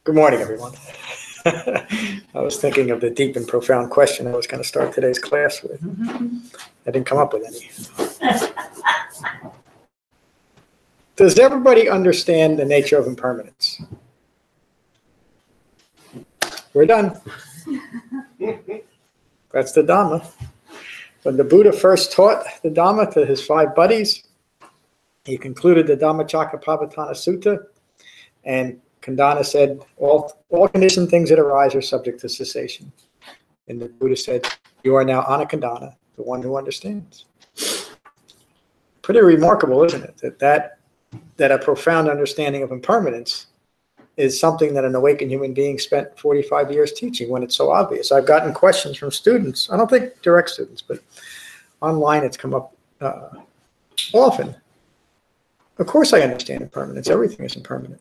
Good morning, everyone. I was thinking of the deep and profound question I was going to start today's class with. I didn't come up with any. Does everybody understand the nature of impermanence? We're done. That's the Dhamma. When the Buddha first taught the Dhamma to his 5 buddies, he concluded the Shamatha-Vipassana Sutta, and Khandana said, all conditioned things that arise are subject to cessation. And the Buddha said, you are now Anatta, the one who understands. Pretty remarkable, isn't it? That a profound understanding of impermanence is something that an awakened human being spent 45 years teaching when it's so obvious. I've gotten questions from students, I don't think direct students, but online it's come up often. Of course I understand impermanence. Everything is impermanent.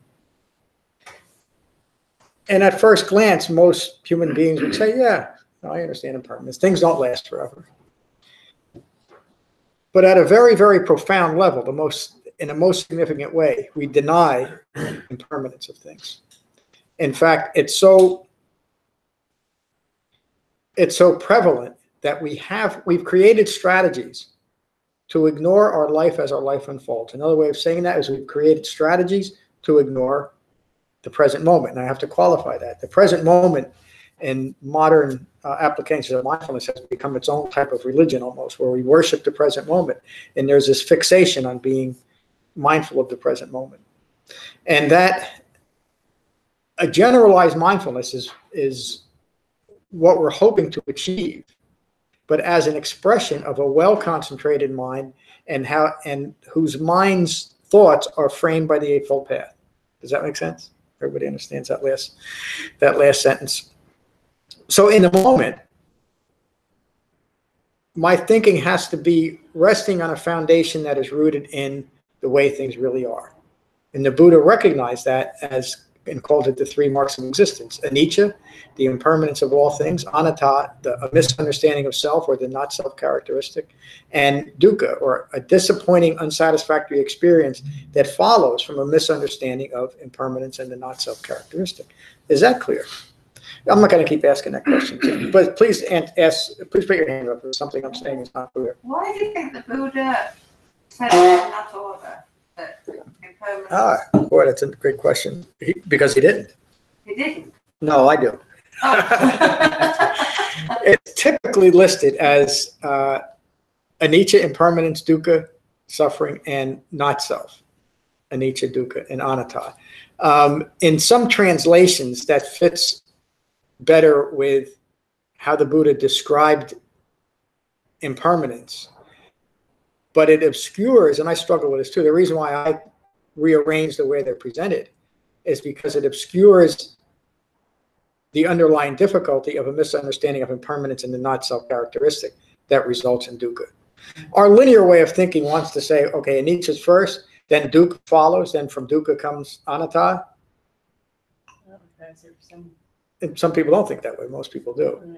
And at first glance, most human beings would say, yeah, I understand impermanence. Things don't last forever. But at a very, very profound level, in the most significant way, we deny impermanence of things. In fact, it's so prevalent that we've created strategies to ignore our life as our life unfolds. Another way of saying that is we've created strategies to ignore the present moment. And I have to qualify that. The present moment in modern applications of mindfulness has become its own type of religion almost, where we worship the present moment. And there's this fixation on being mindful of the present moment. And that a generalized mindfulness is what we're hoping to achieve, but as an expression of a well-concentrated mind and whose mind's thoughts are framed by the Eightfold Path. Does that make sense? Everybody understands that last sentence. So in the moment, my thinking has to be resting on a foundation that is rooted in the way things really are. And the Buddha recognized that and called it the 3 marks of existence. Anicca, the impermanence of all things; Anatta, a misunderstanding of self or the not self characteristic; and Dukkha, or a disappointing, unsatisfactory experience that follows from a misunderstanding of impermanence and the not self characteristic. Is that clear? I'm not going to keep asking that question, but please put your hand up if something I'm saying is not clear. Why do you think the Buddha said it in that order? Boy, that's a great question. Because he didn't. He didn't? No, I do. Oh. It's typically listed as anicca, impermanence; dukkha, suffering; and not self. Anicca, dukkha, and anatta. In some translations, that fits better with how the Buddha described impermanence. But it obscures, and I struggle with this too, the reason why I rearrange the way they're presented is because it obscures the underlying difficulty of a misunderstanding of impermanence and the not self characteristic that results in dukkha. Our linear way of thinking wants to say, okay, anicca's first, then dukkha follows, then from dukkha comes anatta. And some people don't think that way, most people do.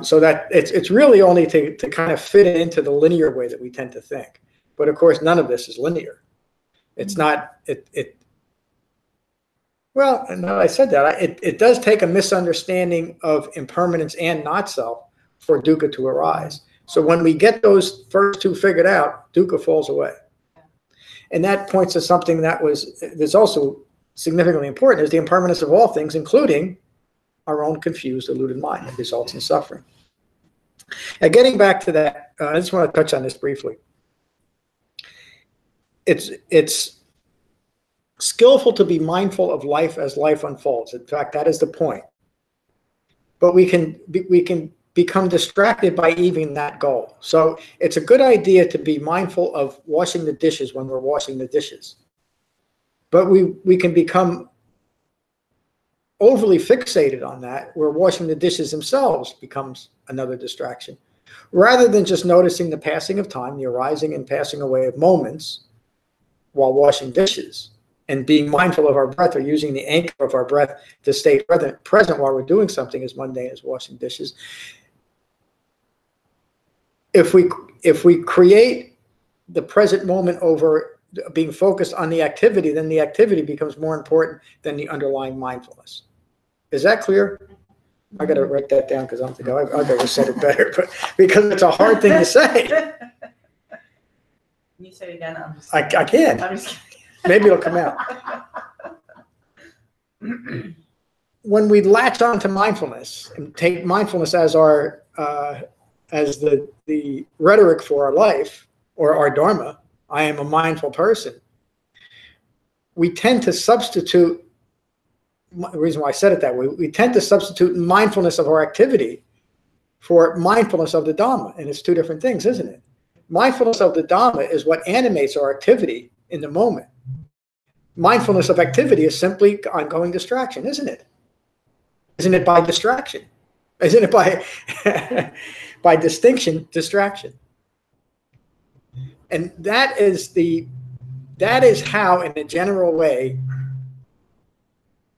So that it's really only to kind of fit it into the linear way that we tend to think. But of course, none of this is linear. It's not, well, no, I said that. It does take a misunderstanding of impermanence and not self for dukkha to arise. So when we get those first 2 figured out, dukkha falls away. And that points to something that's also significantly important, is the impermanence of all things, including our own confused, deluded mind, that results in suffering. Now, getting back to that, I just want to touch on this briefly. It's skillful to be mindful of life as life unfolds. In fact, that is the point. But we can become distracted by even that goal. So it's a good idea to be mindful of washing the dishes when we're washing the dishes. But we can become overly fixated on that, where washing the dishes themselves becomes another distraction. Rather than just noticing the passing of time, the arising and passing away of moments while washing dishes, and being mindful of our breath, or using the anchor of our breath to stay present while we're doing something as mundane as washing dishes. If we create the present moment over being focused on the activity, then the activity becomes more important than the underlying mindfulness. Is that clear? I got to write that down because I'm thinking I've ever said it better, but because it's a hard thing to say. Can you say it again? I can't. I'm just kidding. Maybe it'll come out. When we latch onto mindfulness and take mindfulness as our as the rhetoric for our life or our dharma, I am a mindful person, we tend to substitute, the reason why I said it that way, we tend to substitute mindfulness of our activity for mindfulness of the Dhamma, and it's two different things, isn't it? Mindfulness of the Dhamma is what animates our activity in the moment. Mindfulness of activity is simply ongoing distraction, isn't it? Isn't it by distraction? Isn't it by by distinction, distraction? And that is how, in a general way,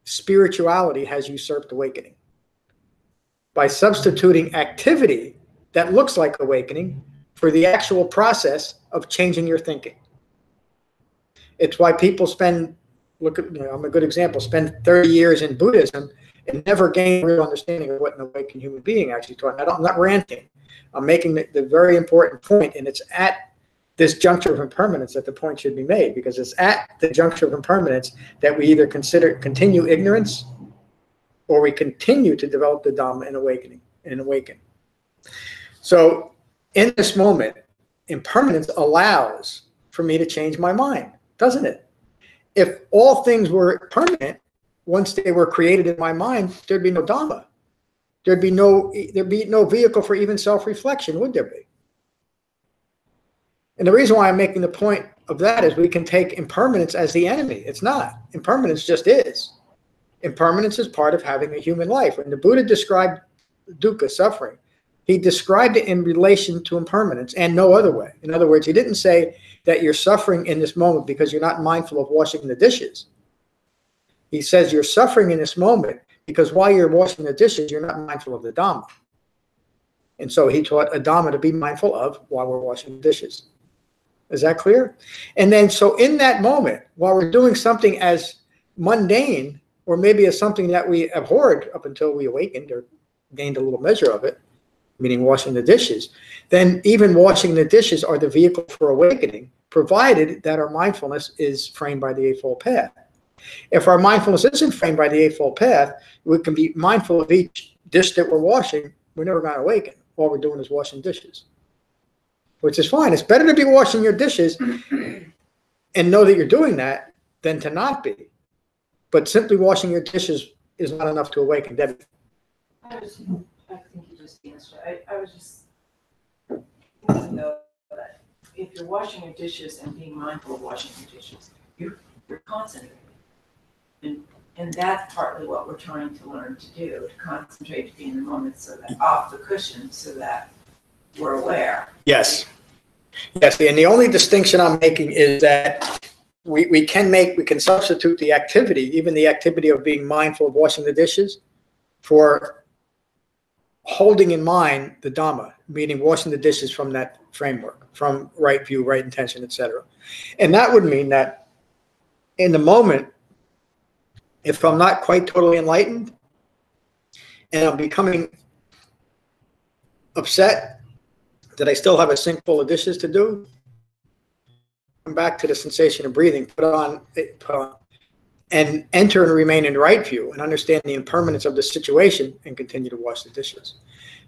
spirituality has usurped awakening. By substituting activity that looks like awakening for the actual process of changing your thinking. It's why people spend, I'm a good example, spend 30 years in Buddhism and never gain real understanding of what an awakened human being actually taught. I'm not ranting. I'm making the very important point, and it's at this juncture of impermanence that the point should be made, because it's at the juncture of impermanence that we either continue ignorance or we continue to develop the Dhamma and awaken. So in this moment, impermanence allows for me to change my mind, doesn't it? If all things were permanent, once they were created in my mind, there'd be no Dhamma. There'd be no vehicle for even self-reflection, would there be? And the reason why I'm making the point of that is we can take impermanence as the enemy. It's not. Impermanence just is. Impermanence is part of having a human life. When the Buddha described dukkha, suffering, he described it in relation to impermanence and no other way. In other words, he didn't say that you're suffering in this moment because you're not mindful of washing the dishes. He says you're suffering in this moment because while you're washing the dishes, you're not mindful of the Dhamma. And so he taught a Dhamma to be mindful of while we're washing the dishes. Is that clear? And then so in that moment, while we're doing something as mundane, or maybe as something that we abhorred up until we awakened or gained a little measure of it, meaning washing the dishes, then even washing the dishes are the vehicle for awakening, provided that our mindfulness is framed by the Eightfold Path. If our mindfulness isn't framed by the Eightfold Path, we can be mindful of each dish that we're washing. We're never going to awaken. All we're doing is washing dishes, which is fine. It's better to be washing your dishes and know that you're doing that than to not be. But simply washing your dishes is not enough to awaken. Debbie. I think you just answered. I was just want to know that if you're washing your dishes and being mindful of washing your dishes, you're concentrating. And that's partly what we're trying to learn to do, to concentrate, to be in the moment, so that off the cushion, so that we're aware. Yes. Yes, and the only distinction I'm making is that we can substitute the activity, even the activity of being mindful of washing the dishes, for holding in mind the Dhamma, meaning washing the dishes from that framework, from right view, right intention, etc. And that would mean that in the moment, if I'm not quite totally enlightened and I'm becoming upset that I still have a sink full of dishes to do, come back to the sensation of breathing, put on, and enter and remain in right view and understand the impermanence of the situation and continue to wash the dishes.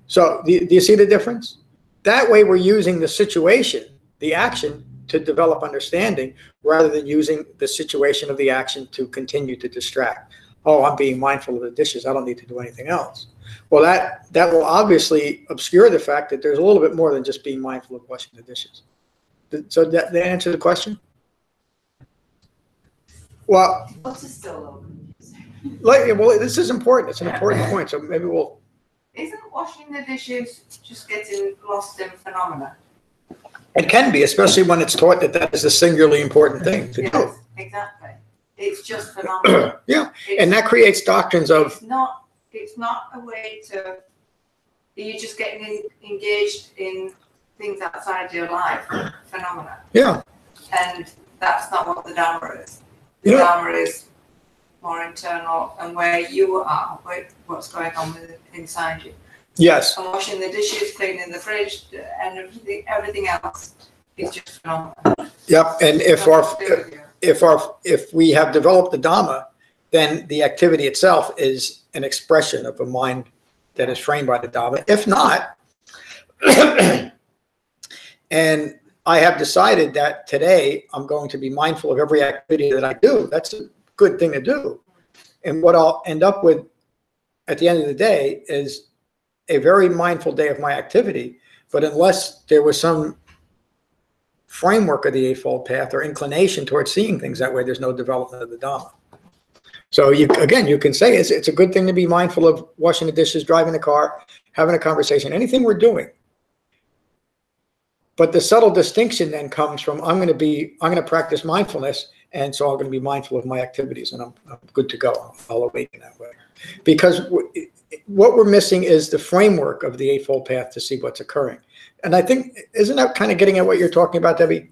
So do you see the difference? That way we're using the situation, the action, to develop understanding rather than using the situation of the action to continue to distract. Oh, I'm being mindful of the dishes. I don't need to do anything else. Well, that will obviously obscure the fact that there's a little bit more than just being mindful of washing the dishes. So that answer the question? Well, This is still a little confusing. well, this is important. It's an important point. So maybe we'll. Isn't washing the dishes just getting lost in phenomena? It can be, especially when it's taught that that is a singularly important thing to do. Yes, exactly. It's just phenomena. Yeah, and that creates doctrines of. It's not a way to. You're just getting engaged in things outside your life, phenomena. Yeah. And that's not what the Dhamma is. The You know- Dhamma is more internal and where you are, what's going on inside you. Yes. And washing the dishes, cleaning the fridge, and everything else is just phenomenal. Yep. And if we have developed the Dhamma, then the activity itself is an expression of a mind that is framed by the Dhamma. If not, and I have decided that today I'm going to be mindful of every activity that I do. That's a good thing to do. And what I'll end up with at the end of the day is a very mindful day of my activity. But unless there was some framework of the Eightfold Path or inclination towards seeing things that way, there's no development of the Dhamma. So you can say it's a good thing to be mindful of washing the dishes, driving the car, having a conversation, anything we're doing. But the subtle distinction then comes from I'm going to practice mindfulness, and so I'm going to be mindful of my activities, and I'm good to go. I'll awaken that way. Because what we're missing is the framework of the Eightfold Path to see what's occurring. And I think, isn't that kind of getting at what you're talking about, Debbie?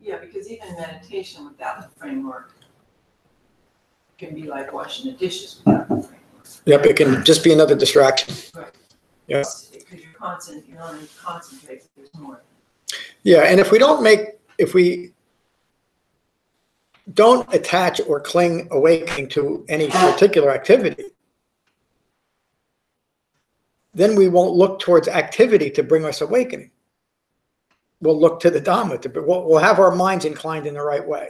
Yeah, because even meditation without the framework can be like washing the dishes without the framework. Yep, it can just be another distraction. Right. Yeah. Because you're not concentrating, there's more. Yeah, and if we don't attach or cling awakening to any particular activity, then we won't look towards activity to bring us awakening. We'll look to the Dhamma. We'll have our minds inclined in the right way.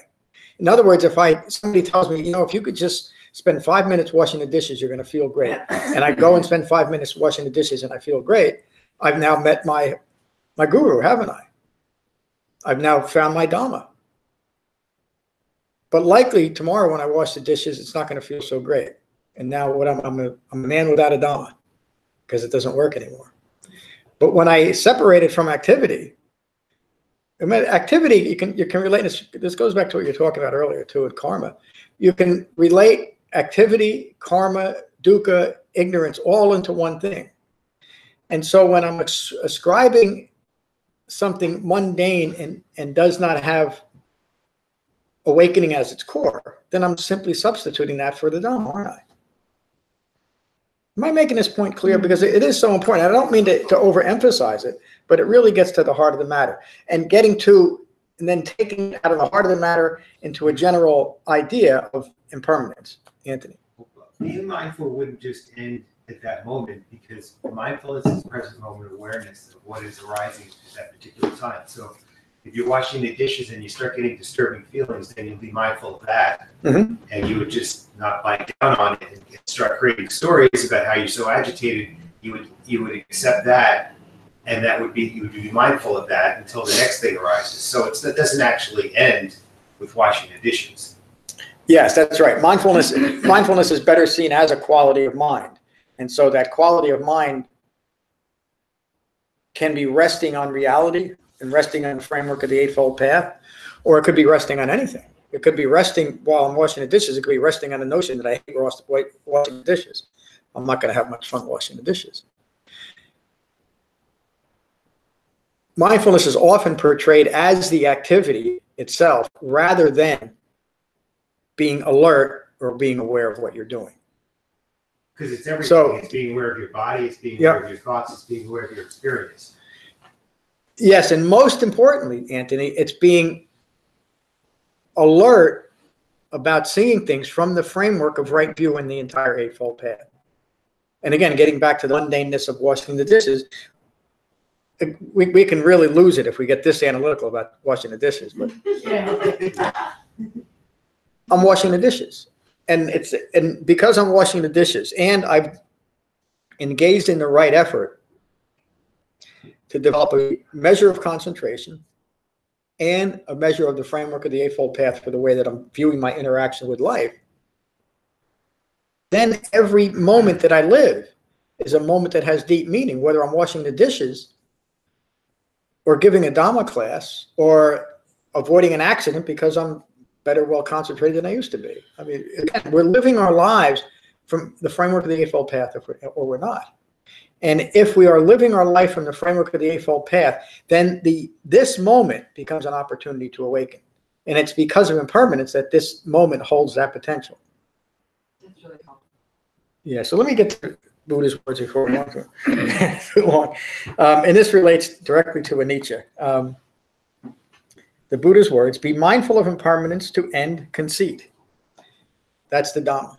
In other words, if somebody tells me, if you could just spend 5 minutes washing the dishes, you're going to feel great. And I go and spend 5 minutes washing the dishes and I feel great. I've now met my guru, haven't I? I've now found my Dhamma. But likely tomorrow when I wash the dishes, it's not going to feel so great. And now I'm a man without a Dhamma because it doesn't work anymore. But when I separate it from activity, activity, you can relate, this goes back to what you were talking about earlier too with karma. You can relate activity, karma, dukkha, ignorance all into one thing. And so when I'm ascribing something mundane and does not have awakening as its core, then I'm simply substituting that for the Dhamma, aren't I? Am I making this point clear? Because it is so important. I don't mean to overemphasize it, but it really gets to the heart of the matter. And then taking it out of the heart of the matter into a general idea of impermanence. Anthony. Being mindful wouldn't just end at that moment, because mindfulness is present moment awareness of what is arising at that particular time. So if you're washing the dishes and you start getting disturbing feelings, then you'll be mindful of that. Mm-hmm. And you would just not bite down on it and start creating stories about how you're so agitated. You would accept that, and you would be mindful of that until the next thing arises. So that doesn't actually end with washing the dishes. Yes, that's right. Mindfulness is better seen as a quality of mind. And so that quality of mind can be resting on reality and resting on the framework of the Eightfold Path, or it could be resting on anything. It could be resting while I'm washing the dishes. It could be resting on the notion that I hate washing the dishes. I'm not going to have much fun washing the dishes. Mindfulness is often portrayed as the activity itself rather than being alert or being aware of what you're doing. Because it's everything. So, it's being aware of your body, it's being aware of your thoughts, it's being aware of your experience. Yes, and most importantly, Anthony, it's being alert about seeing things from the framework of right view in the entire Eightfold Path. And again, getting back to the mundaneness of washing the dishes, we can really lose it if we get this analytical about washing the dishes. But I'm washing the dishes. And because I'm washing the dishes and I've engaged in the right effort to develop a measure of concentration and a measure of the framework of the Eightfold Path for the way that I'm viewing my interaction with life, then every moment that I live is a moment that has deep meaning, whether I'm washing the dishes or giving a Dhamma class or avoiding an accident because I'm better well concentrated than I used to be. I mean, again, we're living our lives from the framework of the Eightfold Path or we're not. And if we are living our life from the framework of the Eightfold Path, then this moment becomes an opportunity to awaken. And it's because of impermanence that this moment holds that potential. That's really helpful. Yeah, so let me get to Buddha's words before we want to too long. And this relates directly to Anicca. The Buddha's words, be mindful of impermanence to end conceit. That's the Dhamma.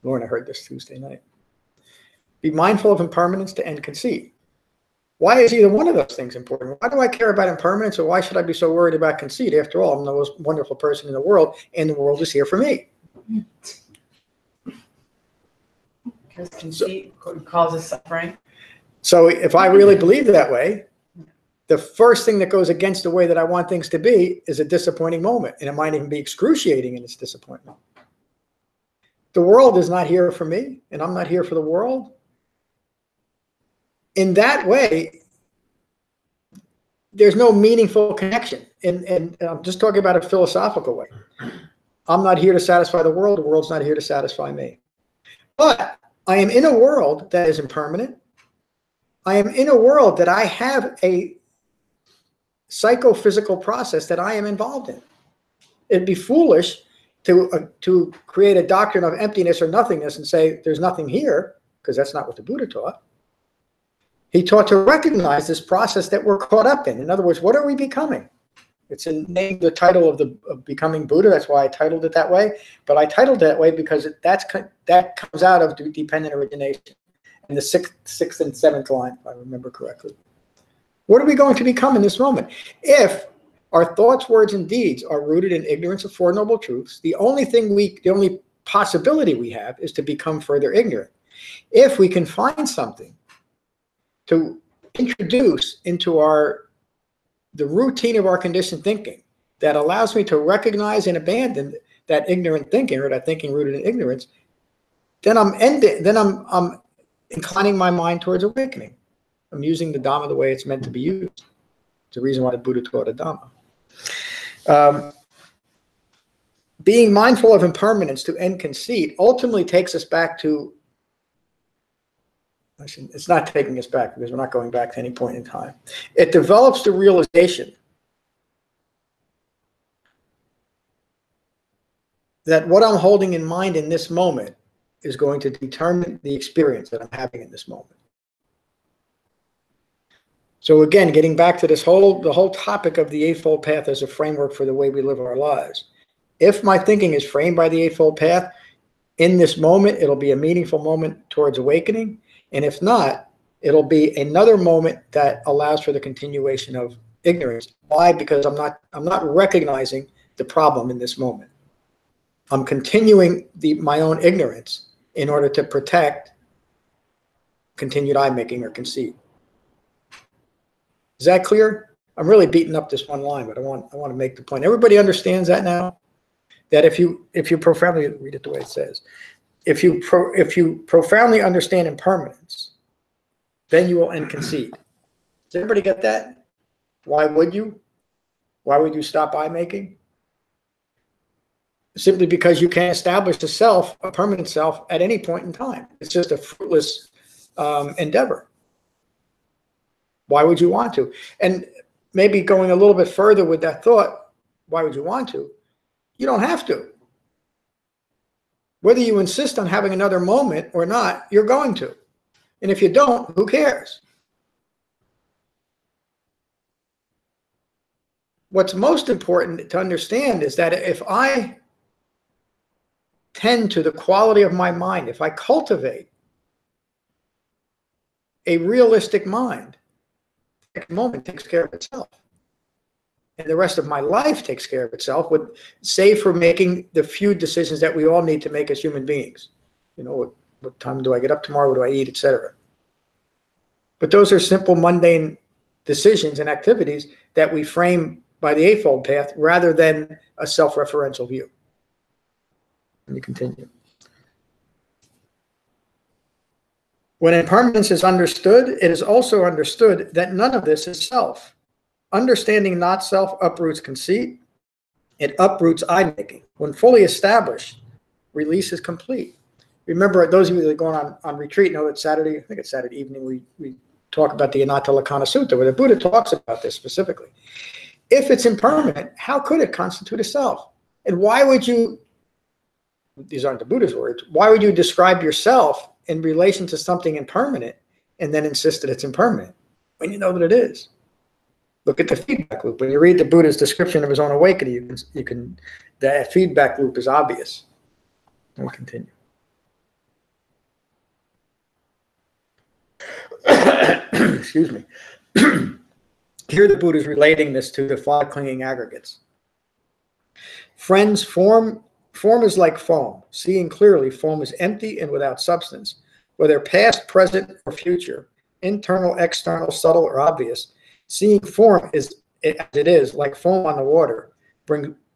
Lorna heard this Tuesday night. Be mindful of impermanence to end conceit. Why is either one of those things important? Why do I care about impermanence, or why should I be so worried about conceit? After all, I'm the most wonderful person in the world, and the world is here for me. Because conceit causes suffering. So if I really believe that way, the first thing that goes against the way that I want things to be is a disappointing moment, and it might even be excruciating in its disappointment. The world is not here for me, and I'm not here for the world. In that way, there's no meaningful connection. And I'm just talking about a philosophical way. I'm not here to satisfy the world's not here to satisfy me. But I am in a world that is impermanent. I am in a world that I have a psychophysical process that I am involved in. It'd be foolish to create a doctrine of emptiness or nothingness and say there's nothing here, because that's not what the Buddha taught. He taught to recognize this process that we're caught up in. In other words, what are we becoming? It's in the title of becoming Buddha. That's why I titled it that way. But I titled it that way because that comes out of dependent origination in the sixth and seventh line, if I remember correctly. What are we going to become in this moment? If our thoughts, words, and deeds are rooted in ignorance of Four Noble Truths, the only possibility we have is to become further ignorant. If we can find something to introduce into the routine of our conditioned thinking that allows me to recognize and abandon that ignorant thinking, or that thinking rooted in ignorance, then I'm inclining my mind towards awakening. I'm using the Dhamma the way it's meant to be used. It's the reason why the Buddha taught a Dhamma. Being mindful of impermanence to end conceit ultimately takes us back to, it's not taking us back because we're not going back to any point in time. It develops the realization that what I'm holding in mind in this moment is going to determine the experience that I'm having in this moment. So again, getting back to the whole topic of the Eightfold Path as a framework for the way we live our lives. If my thinking is framed by the Eightfold Path, in this moment, it'll be a meaningful moment towards awakening. And if not, it'll be another moment that allows for the continuation of ignorance. Why? Because I'm not recognizing the problem in this moment. I'm continuing my own ignorance in order to protect continued eye-making or conceit. Is that clear? I'm really beating up this one line, but I want to make the point. Everybody understands that now? That if you profoundly read it the way it says, if you profoundly understand impermanence, then you will end conceit. Does everybody get that? Why would you? Why would you stop eye-making? Simply because you can't establish a permanent self, at any point in time. It's just a fruitless endeavor. Why would you want to? And maybe going a little bit further with that thought, why would you want to? You don't have to. Whether you insist on having another moment or not, you're going to. And if you don't, who cares? What's most important to understand is that if I tend to the quality of my mind, if I cultivate a realistic mind, the moment takes care of itself. And the rest of my life takes care of itself, save for making the few decisions that we all need to make as human beings. You know, what time do I get up tomorrow? What do I eat, etc. But those are simple, mundane decisions and activities that we frame by the Eightfold Path rather than a self-referential view. Let me continue. When impermanence is understood, it is also understood that none of this is self. Understanding not self uproots conceit. It uproots eye-making. When fully established, release is complete. Remember, those of you that are going on retreat know that Saturday, I think it's Saturday evening, we talk about the Anatta Sutta, where the Buddha talks about this specifically. If it's impermanent, how could it constitute a self? And why would you, these aren't the Buddha's words, why would you describe yourself in relation to something impermanent and then insist that it's impermanent when you know that it is? Look at the feedback loop. When you read the Buddha's description of his own awakening, that feedback loop is obvious. We'll continue. Excuse me. Here the Buddha is relating this to the 5 clinging aggregates. Friends, form is like foam. Seeing clearly, foam is empty and without substance. Whether past, present, or future, internal, external, subtle, or obvious, seeing form as it is, like foam on the water,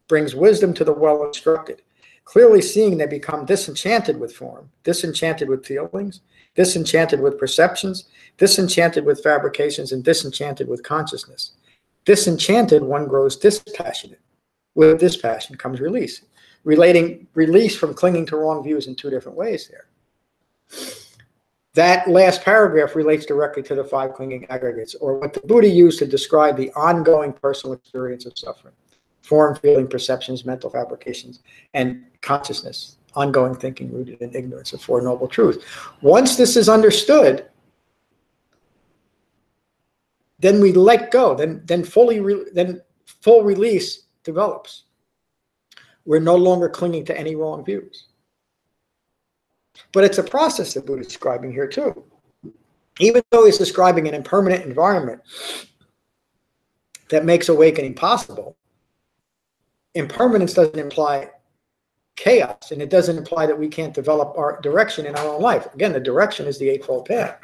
brings wisdom to the well-instructed. Clearly seeing, they become disenchanted with form, disenchanted with feelings, disenchanted with perceptions, disenchanted with fabrications, and disenchanted with consciousness. Disenchanted, one grows dispassionate. With dispassion comes release. Relating release from clinging to wrong views in 2 different ways there. That last paragraph relates directly to the 5 clinging aggregates, or what the Buddha used to describe the ongoing personal experience of suffering. Form, feeling, perceptions, mental fabrications, and consciousness. Ongoing thinking rooted in ignorance of 4 noble truths. Once this is understood, then we let go. Then full release develops. We're no longer clinging to any wrong views. But it's a process the Buddha is describing here too. Even though he's describing an impermanent environment that makes awakening possible, impermanence doesn't imply chaos, and it doesn't imply that we can't develop our direction in our own life. Again, the direction is the Eightfold Path.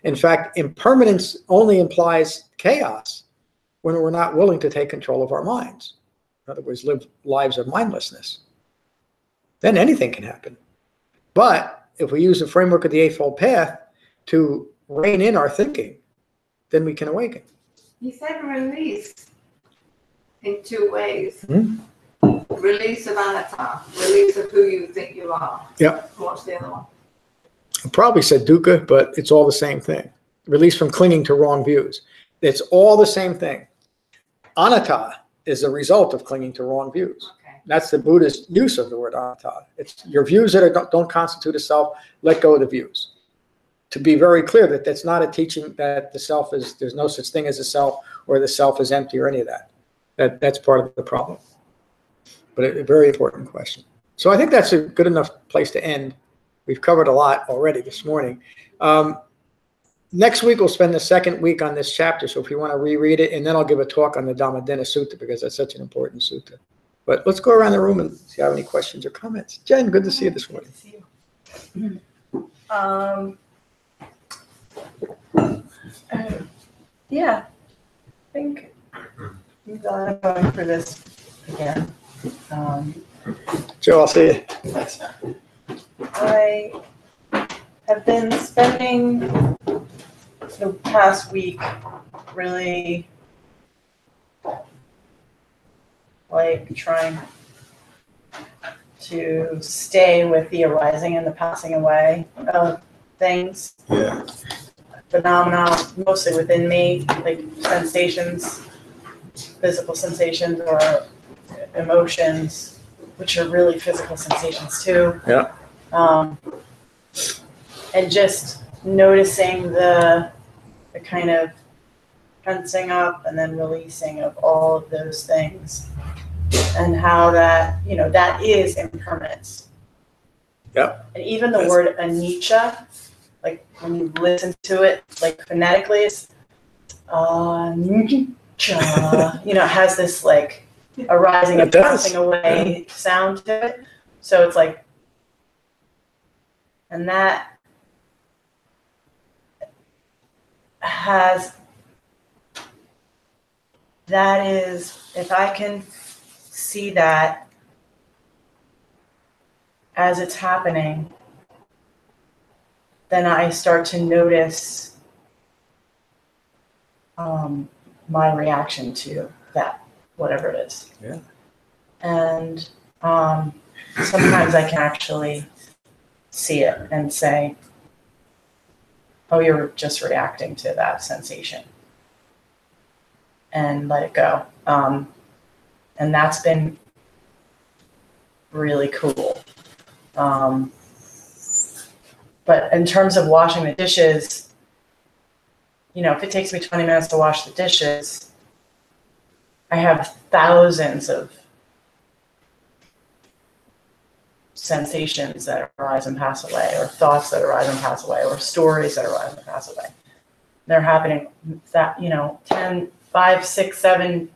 In fact, impermanence only implies chaos when we're not willing to take control of our minds. In other words, live lives of mindlessness. Then anything can happen. But if we use the framework of the Eightfold Path to rein in our thinking, then we can awaken. You said release in 2 ways. Hmm? Release of Anatta, release of who you think you are. Yep. What's the other one? I probably said Dukkha, but it's all the same thing. Release from clinging to wrong views. It's all the same thing. Anatta is a result of clinging to wrong views. Okay. That's the Buddhist use of the word anatta. It's your views that don't constitute a self, let go of the views. To be very clear that that's not a teaching that the self is, there's no such thing as a self, or the self is empty, or any of that. That's part of the problem. But a very important question. So I think that's a good enough place to end. We've covered a lot already this morning. Next week, we'll spend the 2nd week on this chapter. So if you want to reread it, and then I'll give a talk on the Dhammadinna Sutta, because that's such an important sutta. But let's go around the room and see if you have any questions or comments. Jen, good to see you this morning. Good to see you. Yeah, I think I'm going for this again. Joe, I'll see you. I have been spending the past week really like trying to stay with the arising and the passing away of things. Yeah. Phenomena mostly within me, like sensations, physical sensations or emotions, which are really physical sensations too. Yeah. And just noticing the kind of tensing up and then releasing of all of those things, and how that, that is impermanence. Yeah. And even the word anicca, like when you listen to it, like phonetically, it's anicca, it has this like arising and passing away sound to it. So it's like, and that is, if I can see that as it's happening, then I start to notice my reaction to that, whatever it is. Yeah. And sometimes I can actually see it and say, oh, you're just reacting to that sensation. and let it go. And that's been really cool. But in terms of washing the dishes, you know, if it takes me 20 minutes to wash the dishes, I have thousands of sensations that arise and pass away, or thoughts that arise and pass away, or stories that arise and pass away. They're happening, that, you know, 10, 5, 6, 7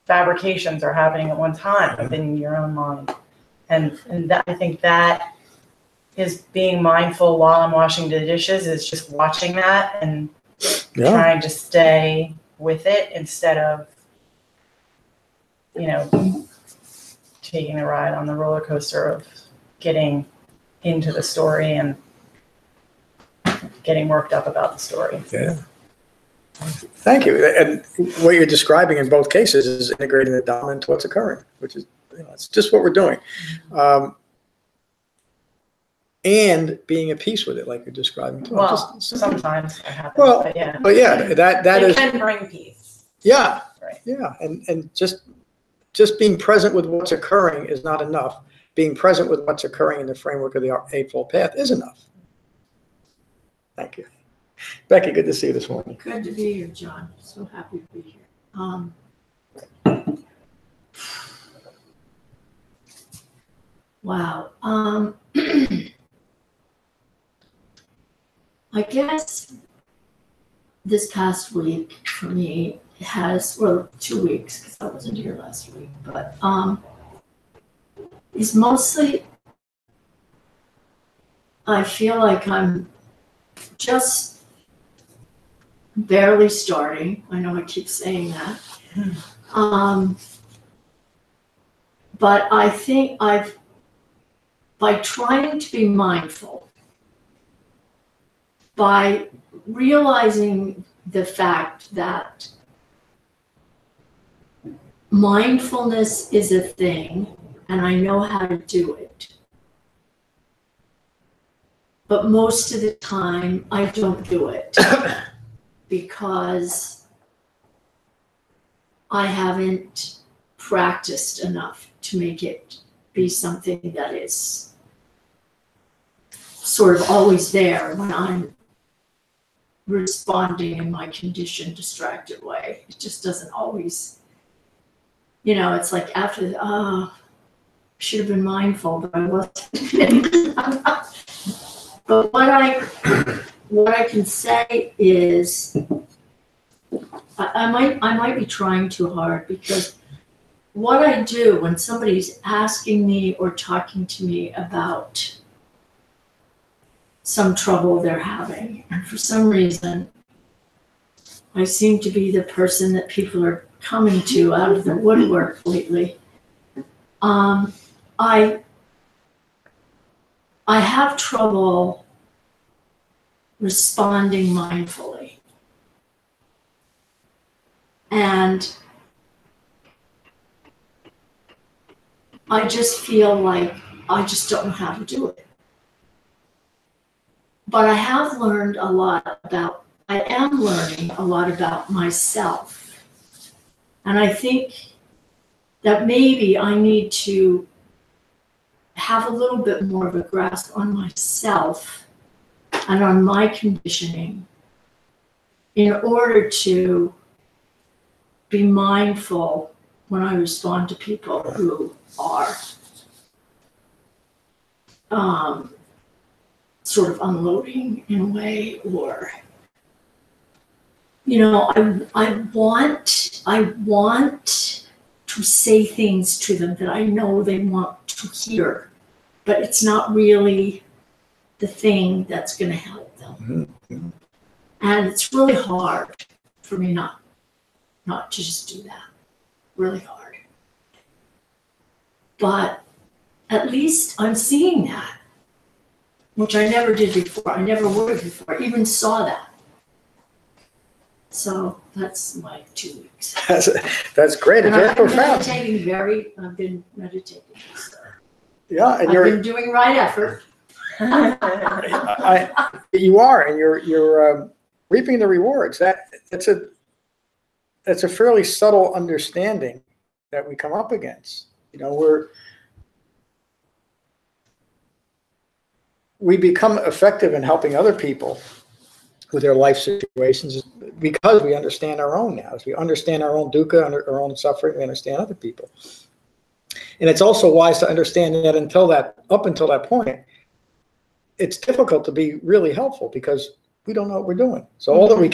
fabrications are happening at one time within your own mind. And that, I think that is being mindful while I'm washing the dishes, is just watching that and trying to stay with it instead of, you know, taking a ride on the roller coaster of getting into the story and getting worked up about the story. Yeah. Thank you. And what you're describing in both cases is integrating the Dhamma into what's occurring, which is, you know, it's just what we're doing. And being at peace with it, like you're describing. Well, sometimes I have. Well, but yeah, that it is, can bring peace. yeah, Right. yeah, and just being present with what's occurring is not enough. Being present with what's occurring in the framework of the Eightfold Path is enough. Thank you, Becky. Good to see you this morning. Good to be here, John. So happy to be here. Wow. I guess this past week for me has, well, 2 weeks because I wasn't here last week, but is mostly, I feel like I'm just barely starting. I know I keep saying that. But I think by trying to be mindful, by realizing the fact that mindfulness is a thing and I know how to do it, but most of the time I don't do it because I haven't practiced enough to make it be something that is sort of always there when I'm responding in my conditioned, distracted way. It just doesn't always, you know, it's like after, I should have been mindful, but I wasn't. But what I can say is, I might be trying too hard, because what I do when somebody's asking me or talking to me about some trouble they're having, and for some reason I seem to be the person that people are coming to out of the woodwork lately, I have trouble responding mindfully. And I just feel like I just don't know how to do it. But I have learned a lot about, I am learning a lot about myself. And I think that maybe I need to have a little bit more of a grasp on myself and on my conditioning in order to be mindful when I respond to people who are sort of unloading in a way, or, you know, I want to say things to them that I know they want to hear, but it's not really the thing that's going to help them. Mm-hmm. And it's really hard for me not to just do that. Really hard. But at least I'm seeing that, which I never did before. I never would have before. I even saw that. So that's my 2 weeks. That's great. And Very I've been profound. I've been meditating. So Yeah, and I've been doing right effort. you are, and you're reaping the rewards. That's it's a fairly subtle understanding that we come up against. You know, we become effective in helping other people with their life situations because we understand our own now. As we understand our own dukkha, our own suffering, we understand other people. And it's also wise to understand that up until that point, it's difficult to be really helpful because we don't know what we're doing. So all that we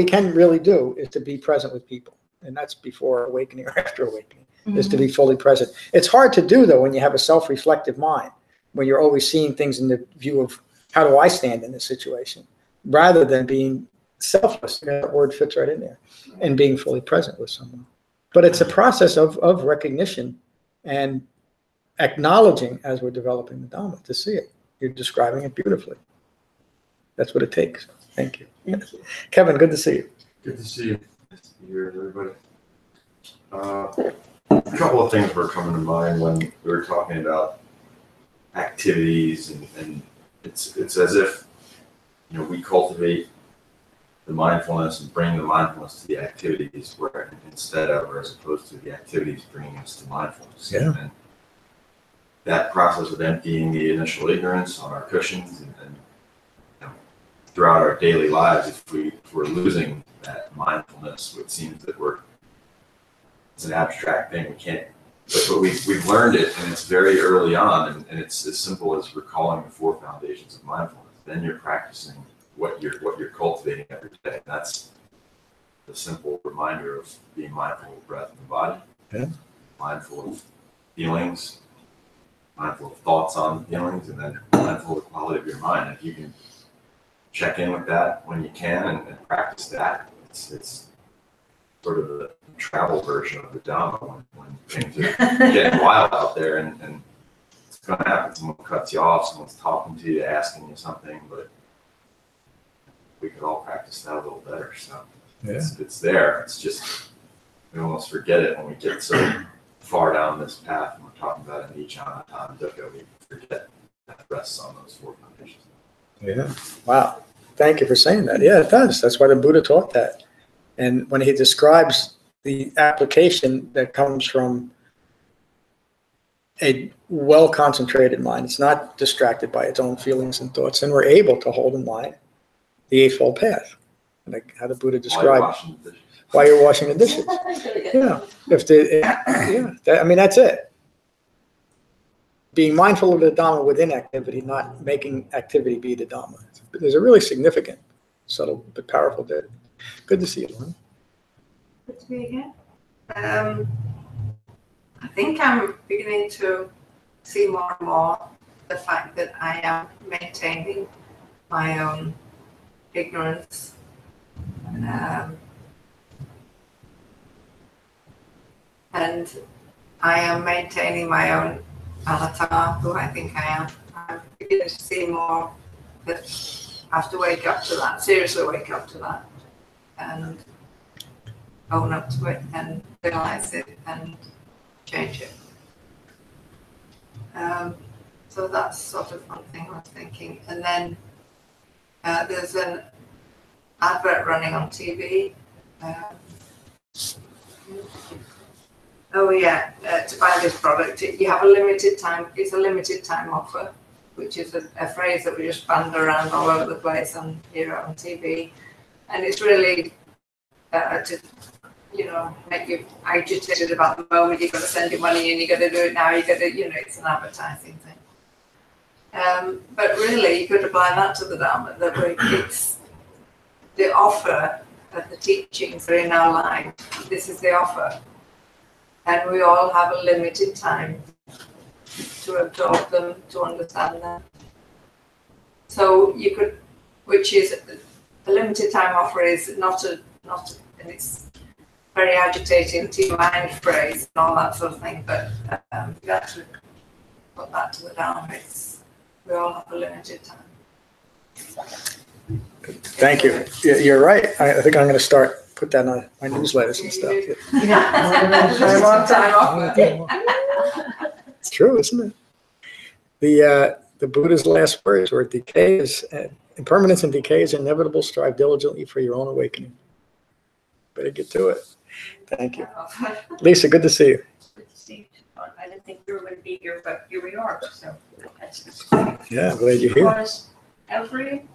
can really do is to be present with people. And that's before awakening or after awakening, is to be fully present. It's hard to do, though, when you have a self-reflective mind, when you're always seeing things in the view of how do I stand in this situation, rather than being selfless. That word fits right in there, and being fully present with someone. But it's a process of recognition and acknowledging as we're developing the Dhamma to see it. You're describing it beautifully. That's what it takes. Thank you. Thank you. Kevin, good to see you. Good to see you. Nice to be here, everybody. A couple of things were coming to mind when we were talking about activities, and it's as if, you know, we cultivate the mindfulness and bring the mindfulness to the activities where instead of, or as opposed to the activities bringing us to mindfulness. Yeah. And that process of emptying the initial ignorance on our cushions and you know, throughout our daily lives, if we're losing that mindfulness, it seems that it's an abstract thing. We can't, but we've learned it, and it's very early on, and it's as simple as recalling the 4 foundations of mindfulness. Then you're practicing what you're cultivating every day. And that's the simple reminder of being mindful of breath and the body, mindful of feelings, mindful of thoughts on feelings, and then mindful of the quality of your mind. If you can check in with that when you can and practice that, it's sort of the travel version of the Dhamma when things are getting wild out there, and it's going to happen. Someone cuts you off, someone's talking to you, asking you something, but we could all practice that a little better. So it's there. It's just we almost forget it when we get so far down this path, and we're talking about Anicca, Anatta, and Dukkha. We forget that rests on those 4 foundations. Yeah. Wow. Thank you for saying that. Yeah, it does. That's why the Buddha taught that. And when he describes the application that comes from a well-concentrated mind, it's not distracted by its own feelings and thoughts, and we're able to hold in mind the Eightfold Path, like how the Buddha described while you're washing the dishes. Yeah, that's it. Being mindful of the Dhamma within activity, not making activity be the Dhamma. There's a really significant, subtle, but powerful difference. Good to see you, Lauren. Good to be again. I think I'm beginning to see more and more the fact that I am maintaining my own ignorance. And I am maintaining my own Anatta, who I think I am. I'm beginning to see more that I have to wake up to that, seriously wake up to that, and own up to it and realize it and change it. So that's sort of one thing I was thinking. And then there's an advert running on TV. To buy this product, you have a limited time. It's a limited time offer, which is a phrase that we just band around all over the place on here on TV, and it's really to make you agitated about the moment. You've got to send your money in. You got to do it now. You got to, it's an advertising thing. But really, you could apply that to the Dhamma. That it's the offer of the teachings that are in our lives. This is the offer. And we all have a limited time to absorb them, to understand them. So you could, which is a limited time offer is not, and it's very agitating to your mind phrase and all that sort of thing. But if you actually put that to the Dhamma, we all have a limited time. Thank you. You're right. I think I'm going to put that on my newsletters and stuff. It's true, isn't it? The Buddha's last words were, impermanence and decay is inevitable. Strive diligently for your own awakening. Better get to it. Thank you. Lisa, good to see you. Good to see you. I didn't think we were going to be here, but here we are. So that's Yeah, I'm glad you're here. because every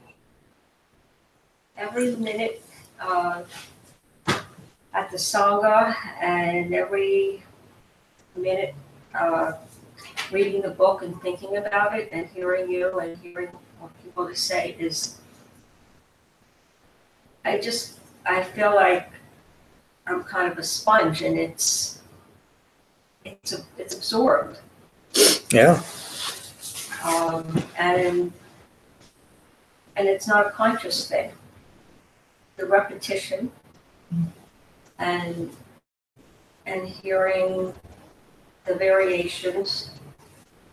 minute at the Sangha and every minute reading the book and thinking about it and hearing you and hearing what people to say is, I feel like I'm kind of a sponge and it's absorbed. Yeah. And it's not a conscious thing. The repetition and hearing the variations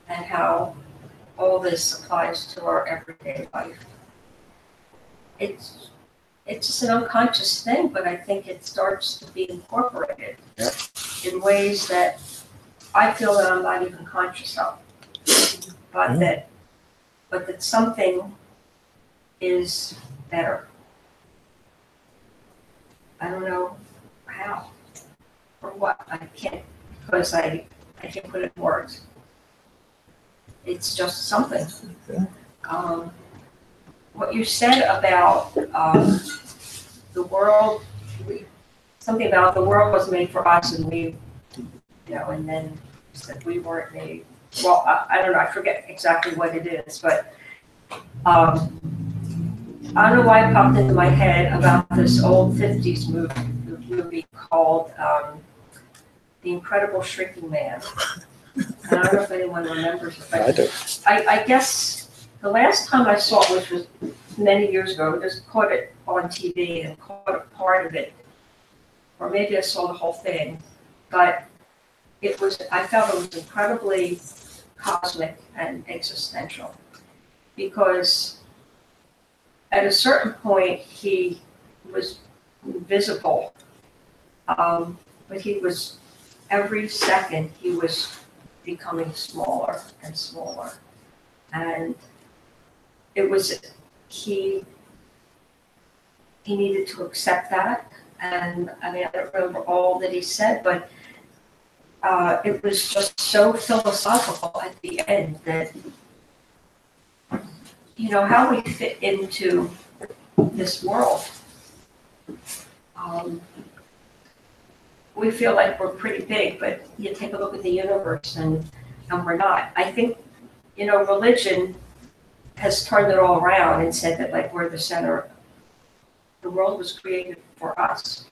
and how all this applies to our everyday life. It's just an unconscious thing, but I think it starts to be incorporated in ways that I feel that I'm not even conscious of. But that something is better. I don't know how or what. I can't, because I can't put it in words. It's just something. What you said about the world, something about the world was made for us, and we, and then you said we weren't made. Well, I don't know. I forget exactly what it is, but I don't know why it popped into my head about this old 50s movie called The Incredible Shrinking Man. And I don't know if anyone remembers it, but I do. I guess the last time I saw it, which was many years ago, I just caught it on TV and caught a part of it, or maybe I saw the whole thing, but I felt it was incredibly cosmic and existential, because at a certain point he was invisible, but he was, every second he was becoming smaller and smaller, and it was, he needed to accept that. And I mean, I don't remember all that he said, but it was just so philosophical at the end that, how we fit into this world. We feel like we're pretty big, but you take a look at the universe and we're not. I think, religion has turned it all around and said that, like, we're the center. The world was created for us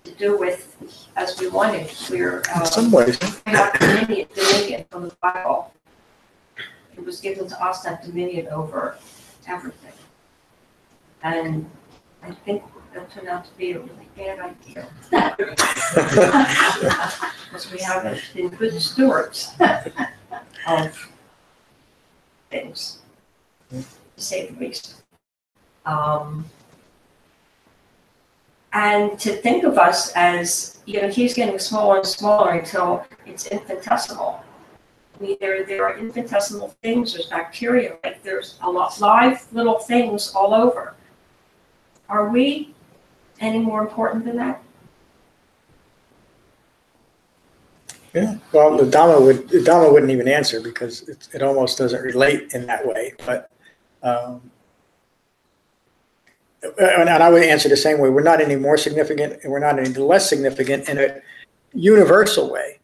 to do with as we wanted. We're In some ways. we have dominion from the Bible. It was given to us that dominion over everything. And I think that turned out to be a really bad idea. Because we haven't been good stewards of things, to say the least. And to think of us as, he's getting smaller and smaller until it's infinitesimal. I mean, there are infinitesimal things, there's bacteria, like there's a lot live little things all over. Are we any more important than that? Yeah. Well, the Dhamma wouldn't even answer, because it almost doesn't relate in that way. But and I would answer the same way. We're not any more significant, and we're not any less significant in a universal way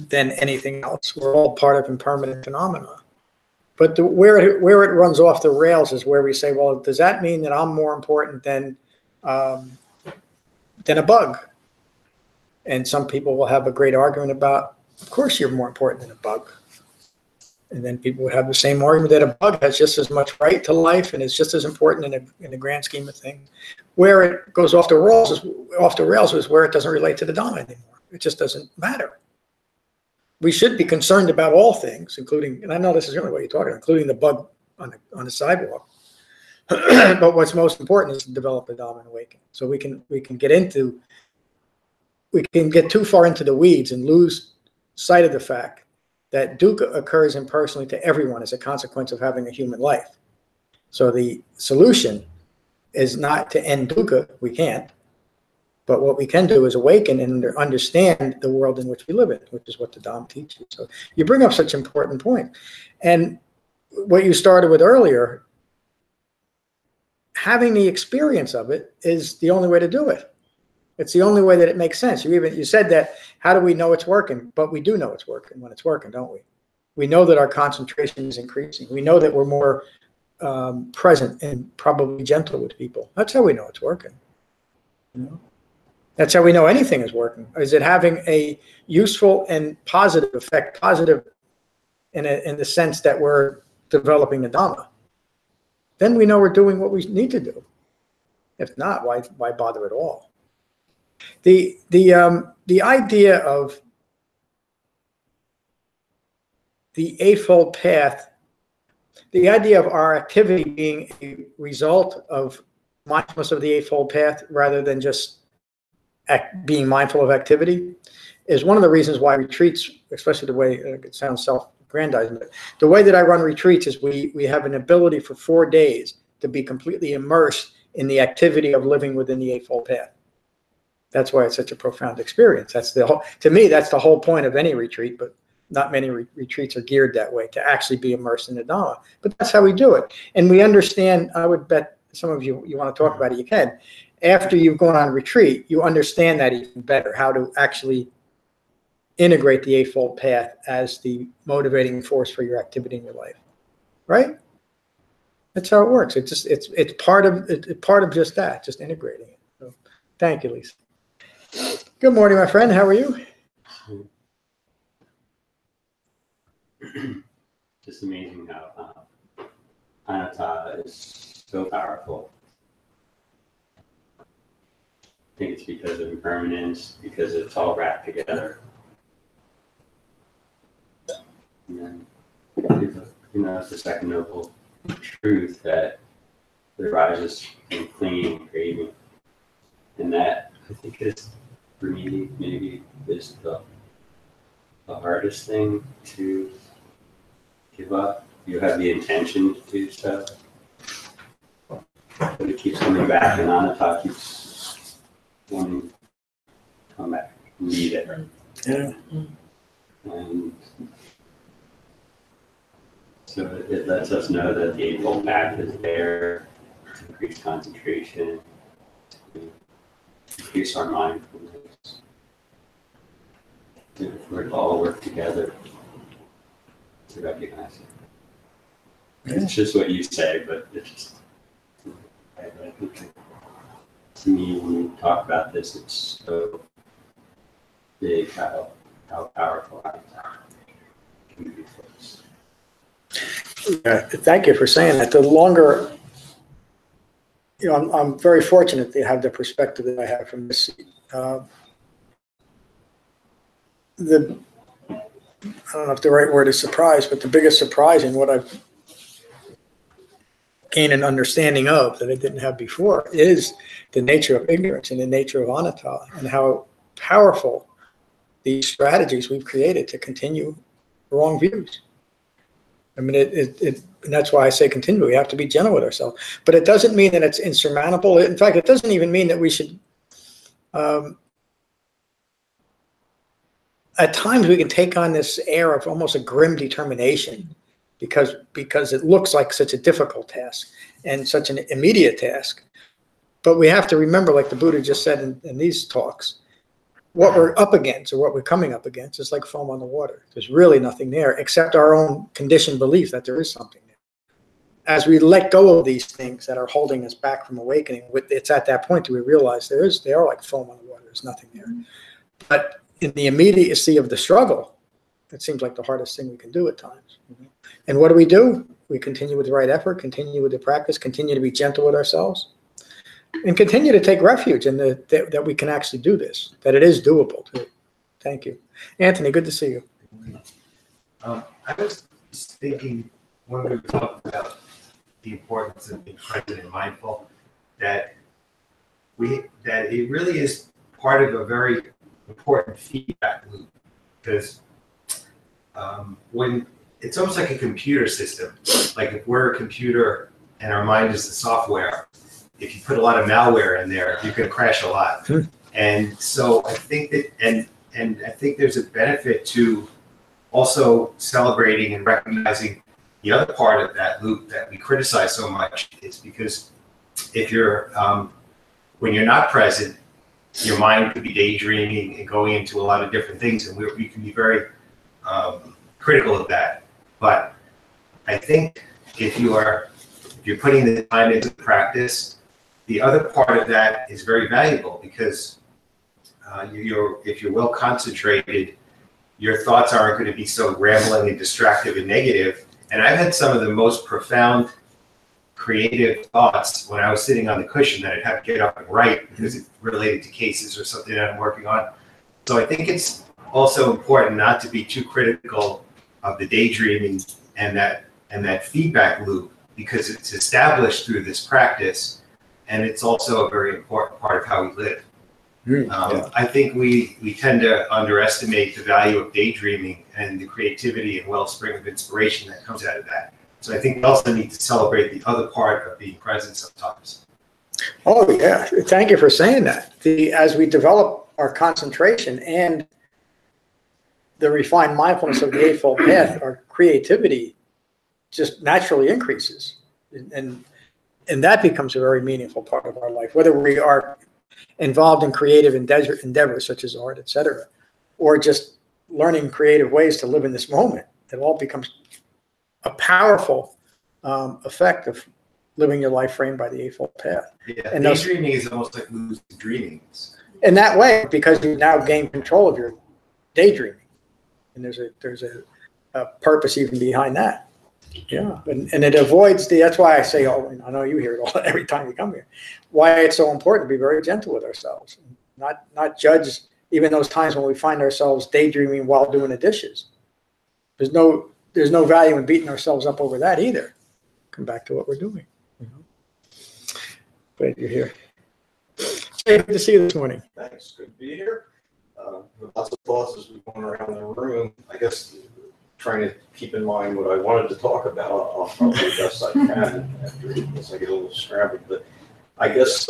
than anything else. We're all part of impermanent phenomena. But where it runs off the rails is where we say, well, does that mean that I'm more important than a bug? And some people will have a great argument about, of course you're more important than a bug. And then people would have the same argument that a bug has just as much right to life and is just as important in the grand scheme of things. Where it goes off the rails is where it doesn't relate to the Dhamma anymore. It just doesn't matter. We should be concerned about all things, including, and I know this is the only way you're talking, including the bug on the sidewalk. But what's most important is to develop a Dhamma and awaken. So we can get too far into the weeds and lose sight of the fact that dukkha occurs impersonally to everyone as a consequence of having a human life. So the solution is not to end dukkha. We can't. But what we can do is awaken and understand the world in which we live in, which is what the Dhamma teaches. So you bring up such an important point. And what you started with earlier, having the experience of it is the only way to do it. It's the only way that it makes sense. You said that, how do we know it's working? But we do know it's working when it's working, don't we? We know that our concentration is increasing. We know that we're more present and probably gentle with people. That's how we know it's working. You know? That's how we know anything is working. Is it having a useful and positive effect, positive in the sense that we're developing the Dhamma? Then we know we're doing what we need to do. If not, why bother at all? The idea of the Eightfold Path, the idea of our activity being a result of mindfulness of the Eightfold Path rather than just being mindful of activity, is one of the reasons why retreats, especially the way it sounds self-aggrandizing, but the way that I run retreats is we have an ability for 4 days to be completely immersed in the activity of living within the Eightfold Path. That's why it's such a profound experience. To me, that's the whole point of any retreat, but not many retreats are geared that way, to actually be immersed in the Dhamma. But that's how we do it. And we understand, I would bet some of you want to talk about it, you can. After you've gone on retreat, you understand that even better, how to actually integrate the Eightfold Path as the motivating force for your activity in your life, right? That's how it works. It's part of just that, just integrating it. So, thank you, Lisa. Good morning, my friend. How are you? Just amazing how Anatta is so powerful. I think it's because of impermanence, because it's all wrapped together. And then, it's the second noble truth that arises from clinging and craving. And that, I think, is, for me, maybe is the hardest thing to give up. You have the intention to do so, but it keeps coming back, and Anatta keeps wanting to come back and be there. Yeah. And so it lets us know that the Eightfold Path is there to increase concentration, to increase our mindfulness, for it to all work together to recognize it. Yeah. It's just what you say, but it's just, I think to me, when you talk about this, it's so big how powerful I can be for us. Yeah, thank you for saying that. The longer, I'm very fortunate to have the perspective that I have from this seat. I don't know if the right word is surprise, but the biggest surprise in what I've gained an understanding of that I didn't have before is the nature of ignorance and the nature of anatta, and how powerful these strategies we've created to continue wrong views. I mean, and that's why I say continue. We have to be gentle with ourselves. But it doesn't mean that it's insurmountable. In fact, it doesn't even mean that we should, at times we can take on this air of almost a grim determination because it looks like such a difficult task and such an immediate task. But we have to remember, like the Buddha just said in these talks, what we're up against or what we're coming up against is like foam on the water. There's really nothing there except our own conditioned belief that there is something there. As we let go of these things that are holding us back from awakening, it's at that point that we realize they are like foam on the water. There's nothing there. But in the immediacy of the struggle, it seems like the hardest thing we can do at times. And what do? We continue with the right effort, continue with the practice, continue to be gentle with ourselves, and continue to take refuge in that we can actually do this, that it is doable too. Thank you. Anthony, good to see you. I was thinking when we were talking about the importance of being present and mindful, that it really is part of a very important feedback loop, because when it's almost like a computer system, like if we're a computer and our mind is the software, if you put a lot of malware in there, you can crash a lot. And so I think that, and I think there's a benefit to also celebrating and recognizing the other part of that loop that we criticize so much. Is because if you're, when you're not present, your mind could be daydreaming and going into a lot of different things, and we can be very critical of that. But I think if you're putting the time into the practice, the other part of that is very valuable, because if you're well concentrated, your thoughts aren't going to be so rambling and distractive and negative. And I've had some of the most profound creative thoughts when I was sitting on the cushion that I'd have to get up and write because it related to cases or something that I'm working on. So I think it's also important not to be too critical of the daydreaming and that feedback loop, because it's established through this practice, and it's also a very important part of how we live. I think we tend to underestimate the value of daydreaming and the creativity and wellspring of inspiration that comes out of that. So I think we also need to celebrate the other part of being present sometimes. Oh yeah, thank you for saying that. As we develop our concentration and the refined mindfulness of the Eightfold Path, our creativity just naturally increases, and that becomes a very meaningful part of our life, whether we are involved in creative endeavors such as art, etc., or just learning creative ways to live in this moment. It all becomes a powerful effect of living your life framed by the Eightfold Path. Yeah, and daydreaming is almost like lucid dreamings. In that way, because you now gain control of your daydreaming, and there's a purpose even behind that. Yeah, and it avoids that's why I say, I know you hear it all every time you come here, why it's so important to be very gentle with ourselves, not judge even those times when we find ourselves daydreaming while doing the dishes. There's no value in beating ourselves up over that either. Come back to what we're doing. Glad you're here. Hey, good to see you this morning. Thanks, good to be here. Lots of thoughts as we're going around the room. I guess trying to keep in mind what I wanted to talk about. I'll do the best I can as I get a little scrambled. But I guess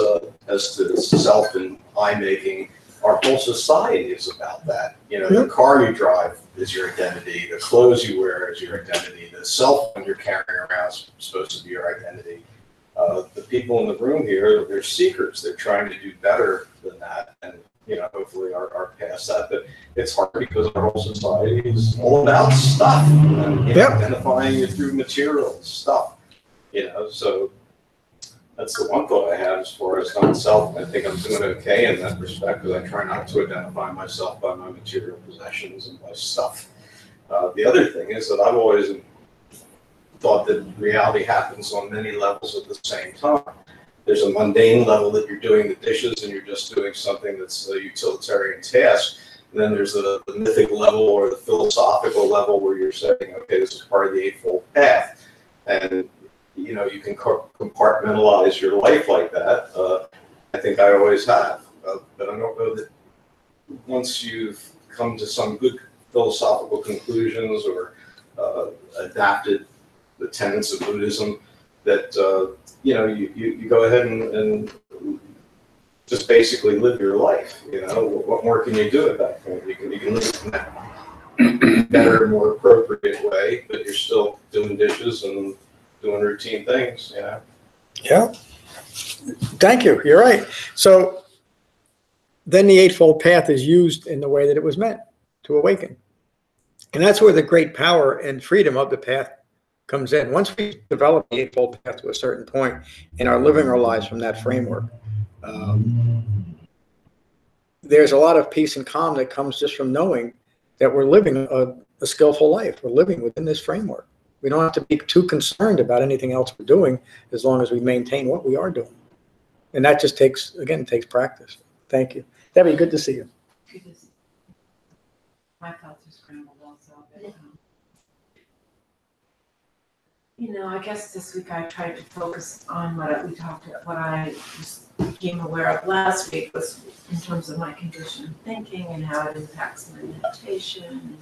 as to self and I making, our whole society is about that. You know, the car you drive is your identity. The clothes you wear is your identity. The cell phone you're carrying around is supposed to be your identity. The people in the room here, they're seekers. They're trying to do better than that, and hopefully are past that. But it's hard because our whole society is all about stuff, and identifying it through material stuff. So that's the one thought I have as far as non-self. I think I'm doing okay in that respect, because I try not to identify myself by my material possessions and by stuff. The other thing is that I've always thought that reality happens on many levels at the same time. There's a mundane level that you're doing the dishes and you're just doing something that's a utilitarian task. And then there's the mythic level or the philosophical level where you're saying, okay, this is part of the Eightfold Path. And you can compartmentalize your life like that. I think I always have. But I don't know that once you've come to some good philosophical conclusions or adapted the tenets of Buddhism, that you go ahead and just basically live your life. What more can you do at that point? You can live in that better, more appropriate way, but you're still doing dishes and doing routine things. Yeah. Thank you. You're right. So then the Eightfold Path is used in the way that it was meant, to awaken. And that's where the great power and freedom of the path comes in. Once we develop the Eightfold Path to a certain point and are living our lives from that framework, there's a lot of peace and calm that comes just from knowing that we're living a skillful life. We're living within this framework. We don't have to be too concerned about anything else we're doing as long as we maintain what we are doing. And that just takes practice. Thank you. Debbie, good to see you. Good to see you. My thoughts are scrambled also. But, I guess this week I tried to focus on what I became aware of last week was in terms of my conditioned thinking and how it impacts my meditation.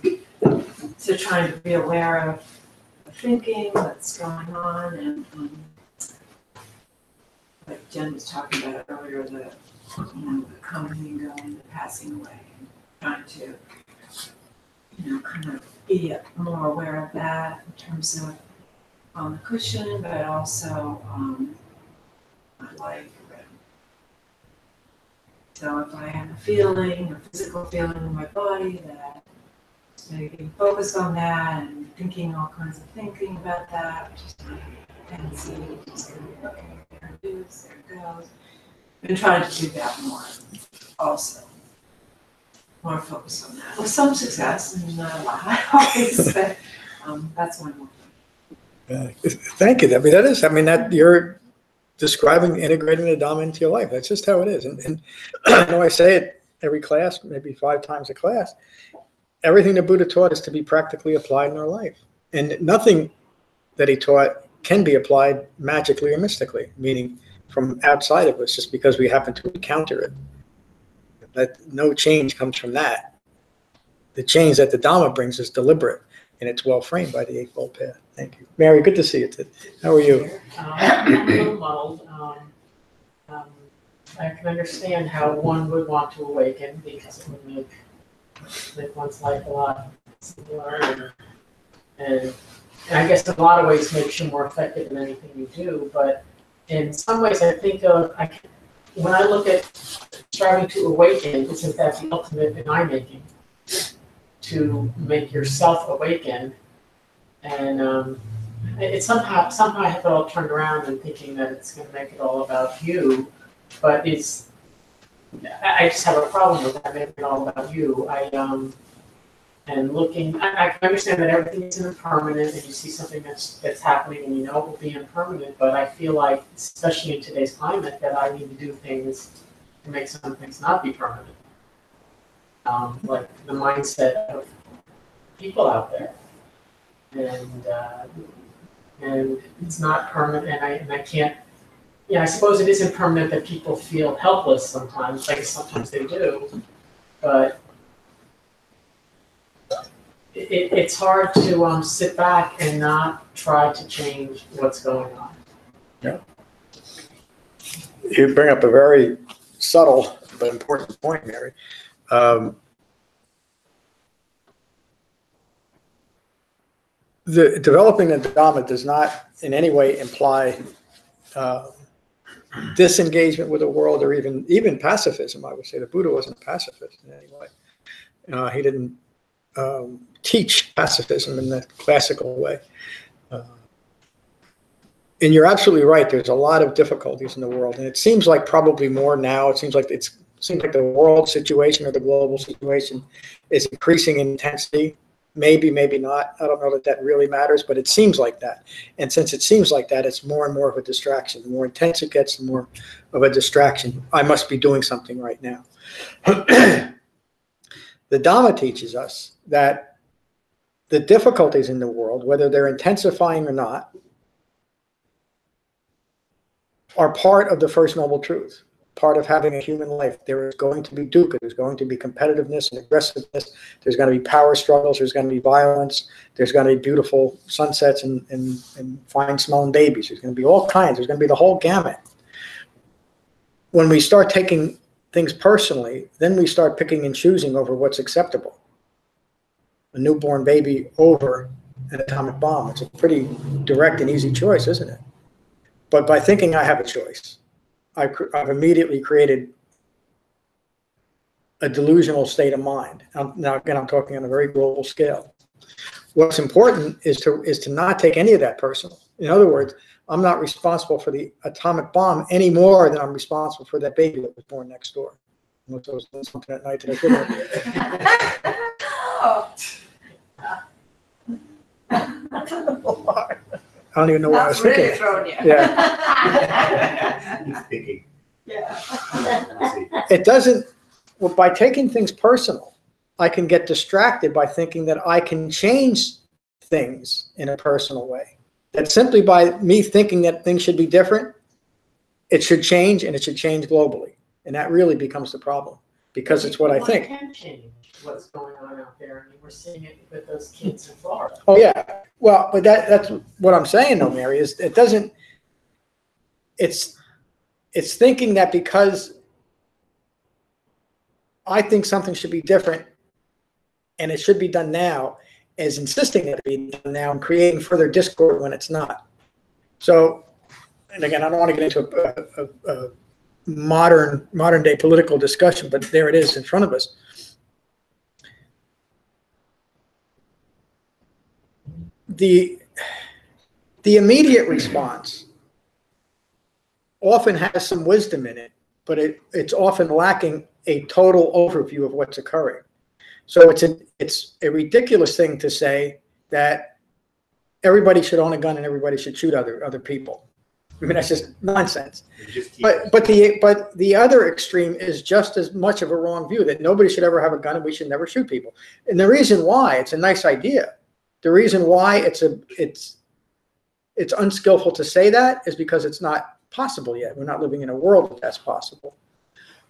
So trying to be aware of thinking, what's going on, and like Jen was talking about earlier, the coming and going, the passing away, and trying to, kind of be more aware of that in terms of on the cushion, but also my life. So if I have a feeling, a physical feeling in my body that maybe being focused on that and thinking all kinds of thinking about that, which is my tendency, just kind of, okay, there it is, there it goes. I've been trying to do that more also. More focus on that. With some success, and not a lot always, but that's one more. Thank you. That you're describing integrating the Dhamma into your life. That's just how it is. And I know I say it every class, maybe 5 times a class. Everything the Buddha taught is to be practically applied in our life. And nothing that he taught can be applied magically or mystically, meaning from outside of us, just because we happen to encounter it. That no change comes from that. The change that the Dhamma brings is deliberate, and it's well framed by the Eightfold Path. Thank you. Mary, good to see you. How are you? I'm a little muddled. I can understand how one would want to awaken because it would make one's life a lot simpler, and I guess in a lot of ways makes you more effective in anything you do. But in some ways, I think when I look at striving to awaken, isn't that the ultimate in I-making? To make yourself awaken, and it's somehow I have it all turned around and thinking that it's going to make it all about you, but I just have a problem with that making it all about you. I can understand that everything is impermanent, and you see something that's happening, and you know it will be impermanent. But I feel like, especially in today's climate, that I need to do things to make some things not be permanent. Like the mindset of people out there, and it's not permanent, and I can't. Yeah, I suppose it is impermanent that people feel helpless sometimes. Like sometimes they do, but it's hard to sit back and not try to change what's going on. Yeah. You bring up a very subtle but important point, Mary. The developing the Dhamma does not in any way imply disengagement with the world, or even pacifism. I would say the Buddha wasn't a pacifist in any way. He didn't teach pacifism in the classical way. And you're absolutely right. There's a lot of difficulties in the world, and it seems like probably more now. It seems like the world situation or the global situation is increasing in intensity. Maybe, maybe not. I don't know that really matters, but it seems like that. And since it seems like that, it's more and more of a distraction. The more intense it gets, the more of a distraction. I must be doing something right now. The Dhamma teaches us that the difficulties in the world, whether they're intensifying or not, are part of the First Noble Truth. Part of having a human life. There is going to be dukkha, there's going to be competitiveness and aggressiveness, there's going to be power struggles, there's going to be violence, there's going to be beautiful sunsets and fine smelling babies, there's going to be all kinds, there's going to be the whole gamut. When we start taking things personally, then we start picking and choosing over what's acceptable. A newborn baby over an atomic bomb. It's a pretty direct and easy choice, isn't it? But by thinking I have a choice, I've immediately created a delusional state of mind. Now, again, I'm talking on a very global scale. What's important is to not take any of that personal. In other words, I'm not responsible for the atomic bomb any more than I'm responsible for that baby that was born next door. Unless I was doing something at night that I couldn't. I don't even know what I was thinking. That's really thrown you. Yeah. He's thinking. Yeah. It doesn't, well, by taking things personal, I can get distracted by thinking that I can change things in a personal way. That simply by me thinking that things should be different, it should change, and it should change globally. And that really becomes the problem, because it's what I think. One can change what's going on out there. I mean, we're seeing it with those kids in Florida. Oh, yeah. Well, but that's what I'm saying, though, Mary, is it doesn't, it's it's thinking that because I think something should be different and it should be done now, is insisting that it be done now and creating further discord when it's not. So, and again, I don't want to get into a modern day political discussion, but there it is in front of us. The immediate response often has some wisdom in it, but it's often lacking a total overview of what's occurring. So it's a ridiculous thing to say that everybody should own a gun and everybody should shoot other people. I mean, that's just nonsense. But the other extreme is just as much of a wrong view, that nobody should ever have a gun and we should never shoot people. And the reason why it's a nice idea, the reason why it's unskillful to say that is because it's not possible yet. We're not living in a world where that's possible.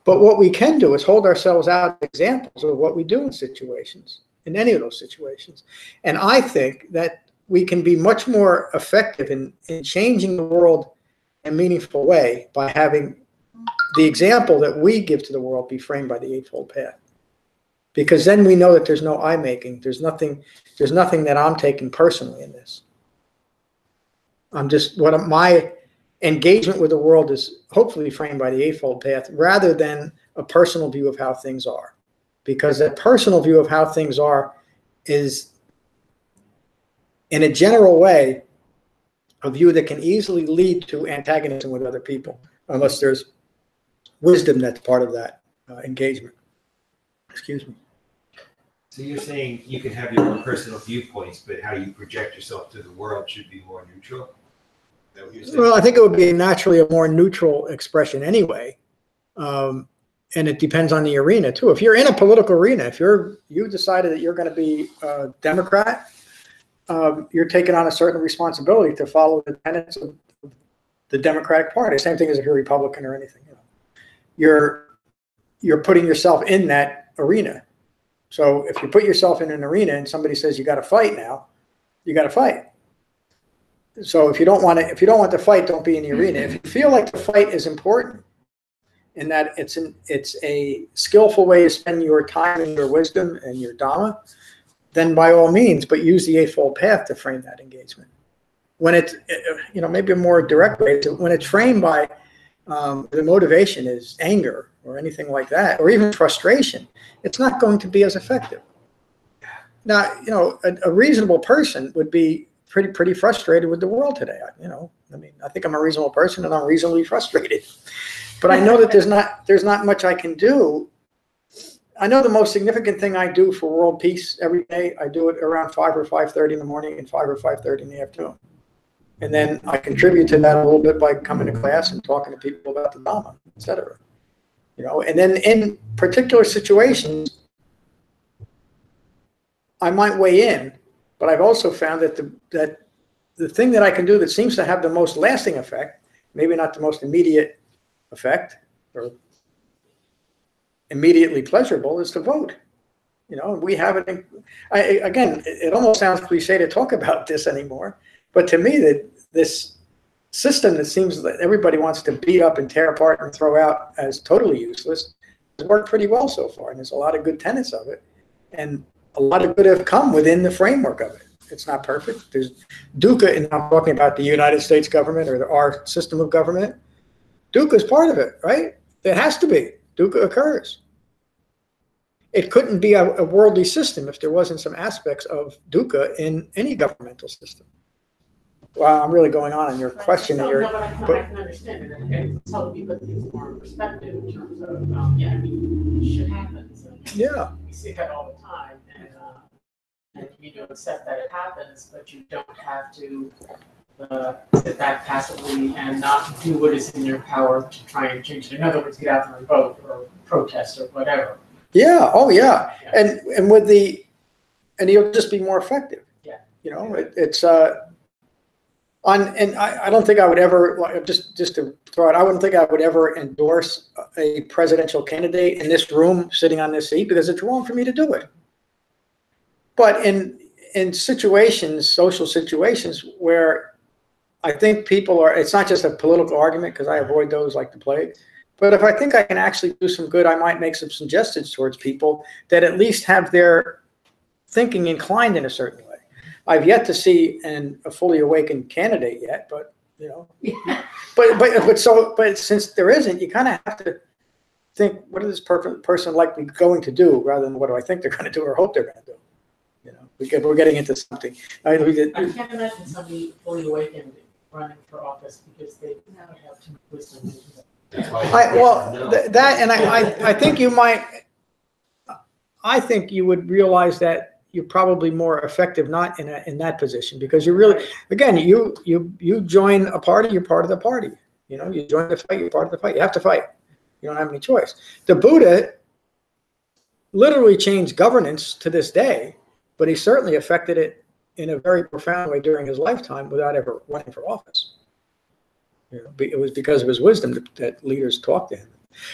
But what we can do is hold ourselves out examples of what we do in situations, in any of those situations. And I think that we can be much more effective in changing the world in a meaningful way by having the example that we give to the world be framed by the Eightfold Path. Because then we know that there's no I-making. There's nothing that I'm taking personally in this. My engagement with the world is hopefully framed by the Eightfold Path rather than a personal view of how things are. Because that personal view of how things are is, in a general way, a view that can easily lead to antagonism with other people, unless there's wisdom that's part of that engagement. Excuse me. So you're saying you can have your own personal viewpoints, but how you project yourself to the world should be more neutral? Is that what you're saying? Well, I think it would be naturally a more neutral expression anyway. And it depends on the arena too. If you're in a political arena, if you decided that you're going to be a Democrat, you're taking on a certain responsibility to follow the tenets of the Democratic Party. Same thing as if you're Republican or anything. You're putting yourself in that arena. So if you put yourself in an arena and somebody says you got to fight now, you got to fight. So if you don't want to fight, don't be in the arena. If you feel like the fight is important, and that it's a skillful way to spend your time and your wisdom and your Dhamma, then by all means, but use the Eightfold Path to frame that engagement. When it's, maybe a more direct way, when it's framed by the motivation is anger or anything like that, or even frustration, it's not going to be as effective. Now, a reasonable person would be pretty frustrated with the world today. I think I'm a reasonable person and I'm reasonably frustrated. But I know that there's not much I can do. I know the most significant thing I do for world peace every day, I do it around 5 or 5:30 in the morning and 5 or 5:30 in the afternoon. And then I contribute to that a little bit by coming to class and talking to people about the Dhamma, etc. And then in particular situations, I might weigh in, but I've also found that the thing that I can do that seems to have the most lasting effect, maybe not the most immediate effect or immediately pleasurable, is to vote. We have it. Again, it almost sounds cliche to talk about this anymore, but to me, that this system that seems that everybody wants to beat up and tear apart and throw out as totally useless has worked pretty well so far, and there's a lot of good tenets of it, and a lot of good have come within the framework of it. It's not perfect. There's Dukkha, and I'm talking about the United States government or our system of government. Dukkha is part of it, right? It has to be. Dukkha occurs. It couldn't be a worldly system if there wasn't some aspects of Dukkha in any governmental system. Well, I'm really going on your question here. No, but I can understand it. And it's helped me put things more in perspective in terms of, shit happens. Yeah. We see that all the time. And you accept that it happens, but you don't have to sit back passively and not do what is in your power to try and change it. In other words, get out there and vote or protest or whatever. Yeah. Oh, yeah. And you'll just be more effective. Yeah. I don't think I would ever, just to throw it, I wouldn't think I would ever endorse a presidential candidate in this room sitting on this seat because it's wrong for me to do it. But in situations, social situations where I think people are, it's not just a political argument, because I avoid those like the plague. But if I think I can actually do some good, I might make some suggestions towards people that at least have their thinking inclined in a certain way. I've yet to see a fully awakened candidate yet, but you know, Yeah. but since there isn't, you kind of have to think, what is this person likely going to do, rather than what do I think they're going to do or hope they're going to do. You know, we're getting into something. I can't imagine somebody fully awakened running for office because they never have too much wisdom. I think you might. I think you would realize that you're probably more effective not in that position, because you really, again, you join a party, you're part of the party. You know, you join the fight, you're part of the fight. You have to fight. You don't have any choice. The Buddha literally changed governance to this day, but he certainly affected it in a very profound way during his lifetime without ever running for office. You know, it was because of his wisdom that leaders talked to him.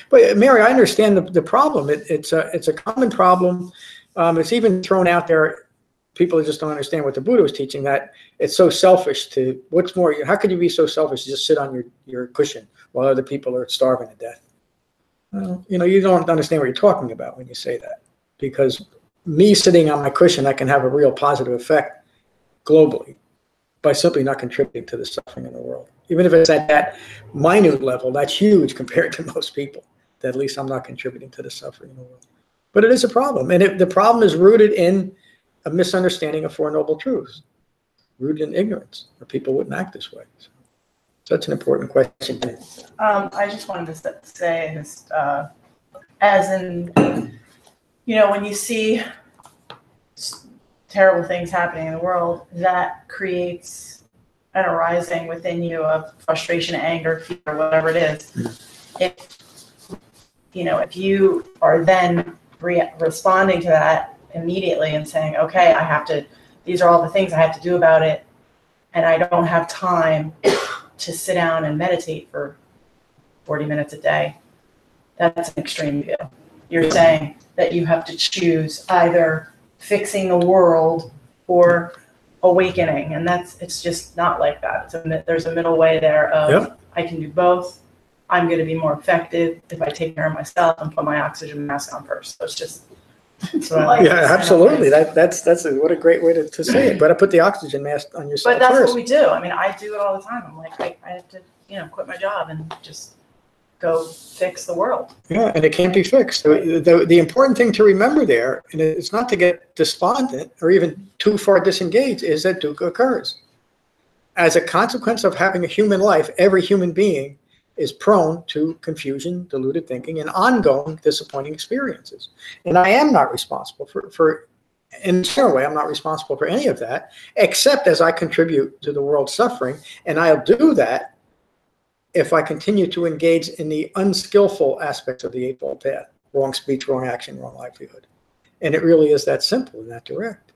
But Mary, I understand the problem. It's a common problem. It's even thrown out there. People just don't understand what the Buddha was teaching, that it's so selfish to, what's more, how could you be so selfish to just sit on your cushion while other people are starving to death? Well, you know, you don't understand what you're talking about when you say that, because me sitting on my cushion, I can have a real positive effect globally by simply not contributing to the suffering in the world. Even if it's at that minute level, that's huge compared to most people, that at least I'm not contributing to the suffering in the world. But it is a problem. And the problem is rooted in a misunderstanding of Four Noble Truths, rooted in ignorance, or people wouldn't act this way. So that's an important question. I just wanted to say, as in, you know, when you see terrible things happening in the world, that creates an arising within you of frustration, anger, fear, whatever it is. If you are then responding to that immediately and saying, okay, these are all the things I have to do about it, and I don't have time to sit down and meditate for 40 minutes a day, that's an extreme view. You're saying that you have to choose either fixing the world or awakening, and it's just not like that. There's a middle way there of, yep, I can do both. I'm going to be more effective if I take care of myself and put my oxygen mask on first. So it's just, yeah, absolutely. That's what a great way to say it. But I put the oxygen mask on yourself But that's first. what we do. I mean, I do it all the time. I'm like, I have to, quit my job and just go fix the world. Yeah, and it can't be fixed. The important thing to remember there, and it's not to get despondent or even too far disengaged, is that dukkha occurs. As a consequence of having a human life, every human being is prone to confusion, deluded thinking, and ongoing disappointing experiences. And I am not responsible for in a general way, I'm not responsible for any of that, except as I contribute to the world's suffering. And I'll do that if I continue to engage in the unskillful aspects of the Eightfold Path: wrong speech, wrong action, wrong livelihood. And it really is that simple and that direct.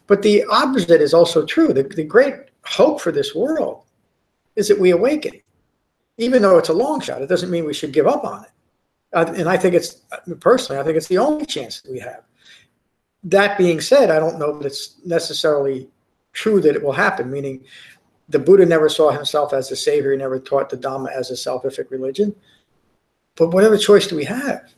But the opposite is also true. The great hope for this world is that we awaken. Even though it's a long shot, it doesn't mean we should give up on it. And I think personally, I think it's the only chance that we have. That being said, I don't know that it's necessarily true that it will happen, meaning the Buddha never saw himself as a savior. He never taught the Dhamma as a salvific religion. But whatever choice do we have?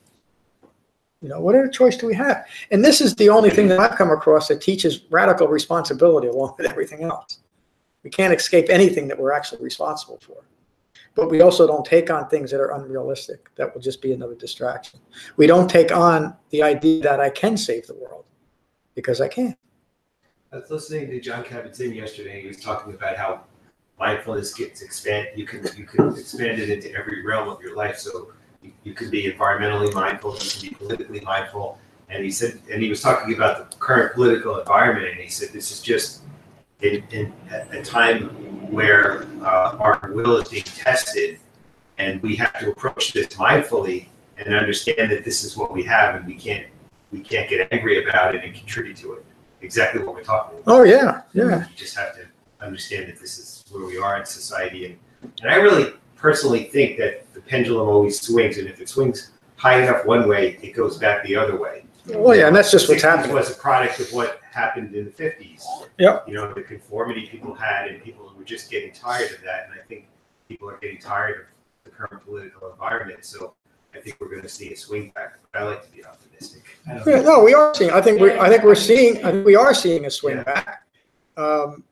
Whatever choice do we have? And this is the only thing that I've come across that teaches radical responsibility along with everything else. We can't escape anything that we're actually responsible for. But we also don't take on things that are unrealistic. That will just be another distraction. We don't take on the idea that I can save the world, because I can't. I was listening to John Kabat-Zinn yesterday. He was talking about how mindfulness gets expanded. You can expand it into every realm of your life. So you can be environmentally mindful. You can be politically mindful. And he was talking about the current political environment. And he said this is just in a time where our will is being tested, and we have to approach this mindfully and understand that this is what we have, and we can't get angry about it and contribute to it. Exactly what we're talking about. Oh yeah, yeah. You just have to understand that this is where we are in society, and I really personally think that the pendulum always swings, and if it swings high enough one way, it goes back the other way. Well, yeah, and that's just what's happening. Was a product of what happened in the 50s. Yep. You know, the conformity people had, and people were just getting tired of that. And I think people are getting tired of the current political environment. So I think we're going to see a swing back. But I like to be optimistic. Yeah, no, we are seeing. I think we are seeing a swing back. And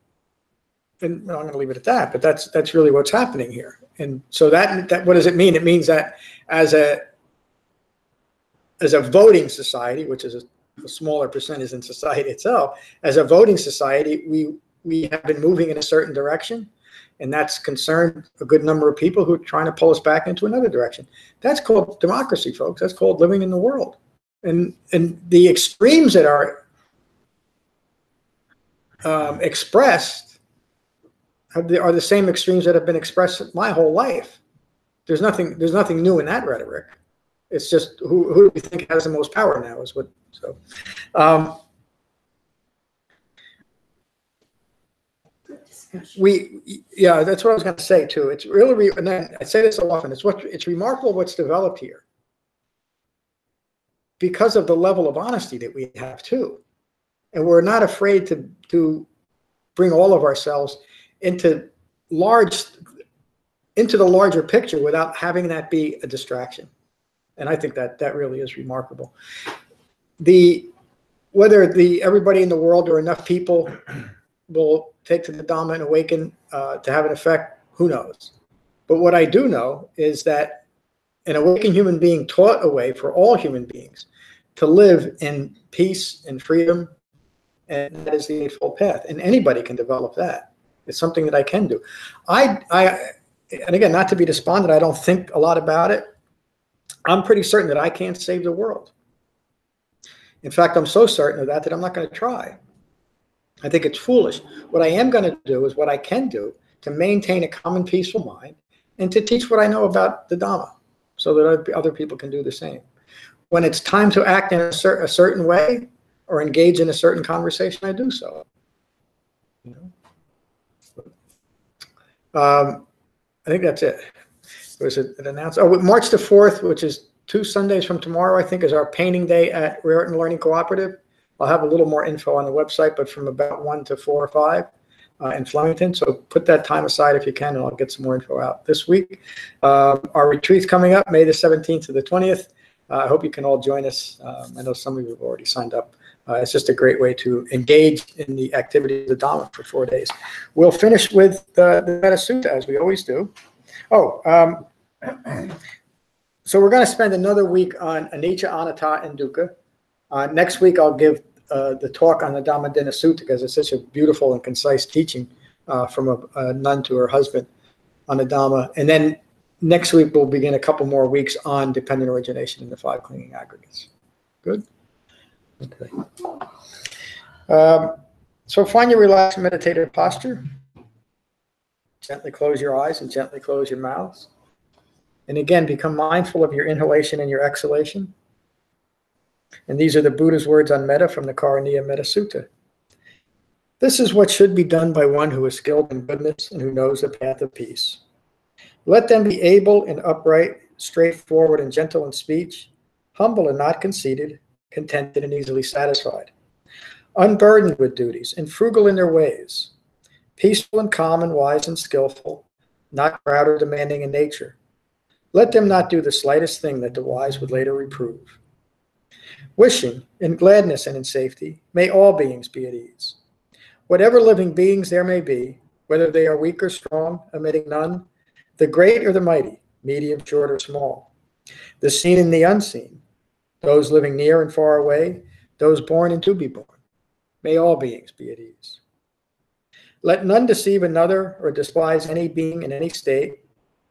I'm going to leave it at that. But that's really what's happening here. And so that what does it mean? It means that as a voting society, which is a smaller percentage than society itself, as a voting society, we have been moving in a certain direction, and that's concerned a good number of people who are trying to pull us back into another direction. That's called democracy, folks. That's called living in the world. And the extremes that are expressed are the same extremes that have been expressed my whole life. There's nothing new in that rhetoric. It's just who do we think has the most power now is what. So, that's what I was going to say too. It's really, and I say this so often. It's remarkable what's developed here because of the level of honesty that we have too, and we're not afraid to bring all of ourselves into the larger picture without having that be a distraction. And I think that really is remarkable. Whether everybody in the world or enough people will take to the Dhamma and awaken to have an effect, who knows? But what I do know is that an awakened human being taught a way for all human beings to live in peace and freedom, and that is the Eightfold Path. And anybody can develop that. It's something that I can do. And again, not to be despondent, I don't think a lot about it. I'm pretty certain that I can't save the world. In fact, I'm so certain of that I'm not going to try. I think it's foolish. What I am going to do is what I can do to maintain a common peaceful mind and to teach what I know about the Dhamma so that other people can do the same. When it's time to act in a certain way or engage in a certain conversation, I do so. You know? I think that's it. Was it announced? Oh, March the 4th, which is 2 Sundays from tomorrow, I think, is our painting day at Raritan Learning Cooperative. I'll have a little more info on the website, but from about 1 to 4 or 5 in Flemington. So put that time aside if you can, and I'll get some more info out this week. Our retreat's coming up, May the 17th to the 20th. I hope you can all join us. I know some of you have already signed up. It's just a great way to engage in the activity of the Dhamma for 4 days. We'll finish with the Metta Sutta, as we always do. So we're going to spend another week on Anicca, Anatta, and Dukkha. Next week, I'll give the talk on the Dhammadinna Sutta because it's such a beautiful and concise teaching from a nun to her husband on the Dhamma. And then next week, we'll begin a couple more weeks on dependent origination in the 5 clinging aggregates. Good? Okay. So find your relaxed meditative posture. Gently close your eyes and gently close your mouths. And again, become mindful of your inhalation and your exhalation. And these are the Buddha's words on metta from the Karaniya Metta Sutta. This is what should be done by one who is skilled in goodness and who knows the path of peace. Let them be able and upright, straightforward and gentle in speech, humble and not conceited, contented and easily satisfied, unburdened with duties and frugal in their ways, peaceful and calm and wise and skillful, not proud or demanding in nature. Let them not do the slightest thing that the wise would later reprove. Wishing, in gladness and in safety, may all beings be at ease. Whatever living beings there may be, whether they are weak or strong, omitting none, the great or the mighty, medium, short, or small, the seen and the unseen, those living near and far away, those born and to be born, may all beings be at ease. Let none deceive another or despise any being in any state.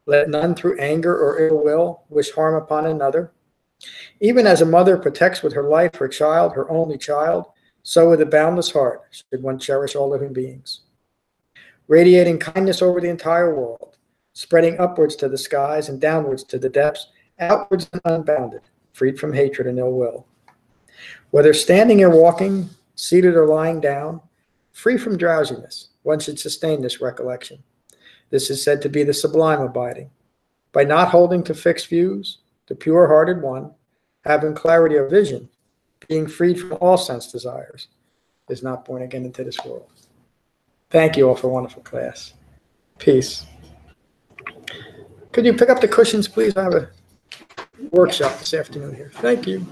Let none through anger or ill will wish harm upon another. Even as a mother protects with her life her child, her only child, so with a boundless heart should one cherish all living beings. Radiating kindness over the entire world, spreading upwards to the skies and downwards to the depths, outwards and unbounded, freed from hatred and ill will. Whether standing or walking, seated or lying down, free from drowsiness, one should sustain this recollection. This is said to be the sublime abiding. By not holding to fixed views, the pure-hearted one, having clarity of vision, being freed from all sense desires, is not born again into this world. Thank you all for a wonderful class. Peace. Could you pick up the cushions, please? I have a workshop this afternoon here. Thank you.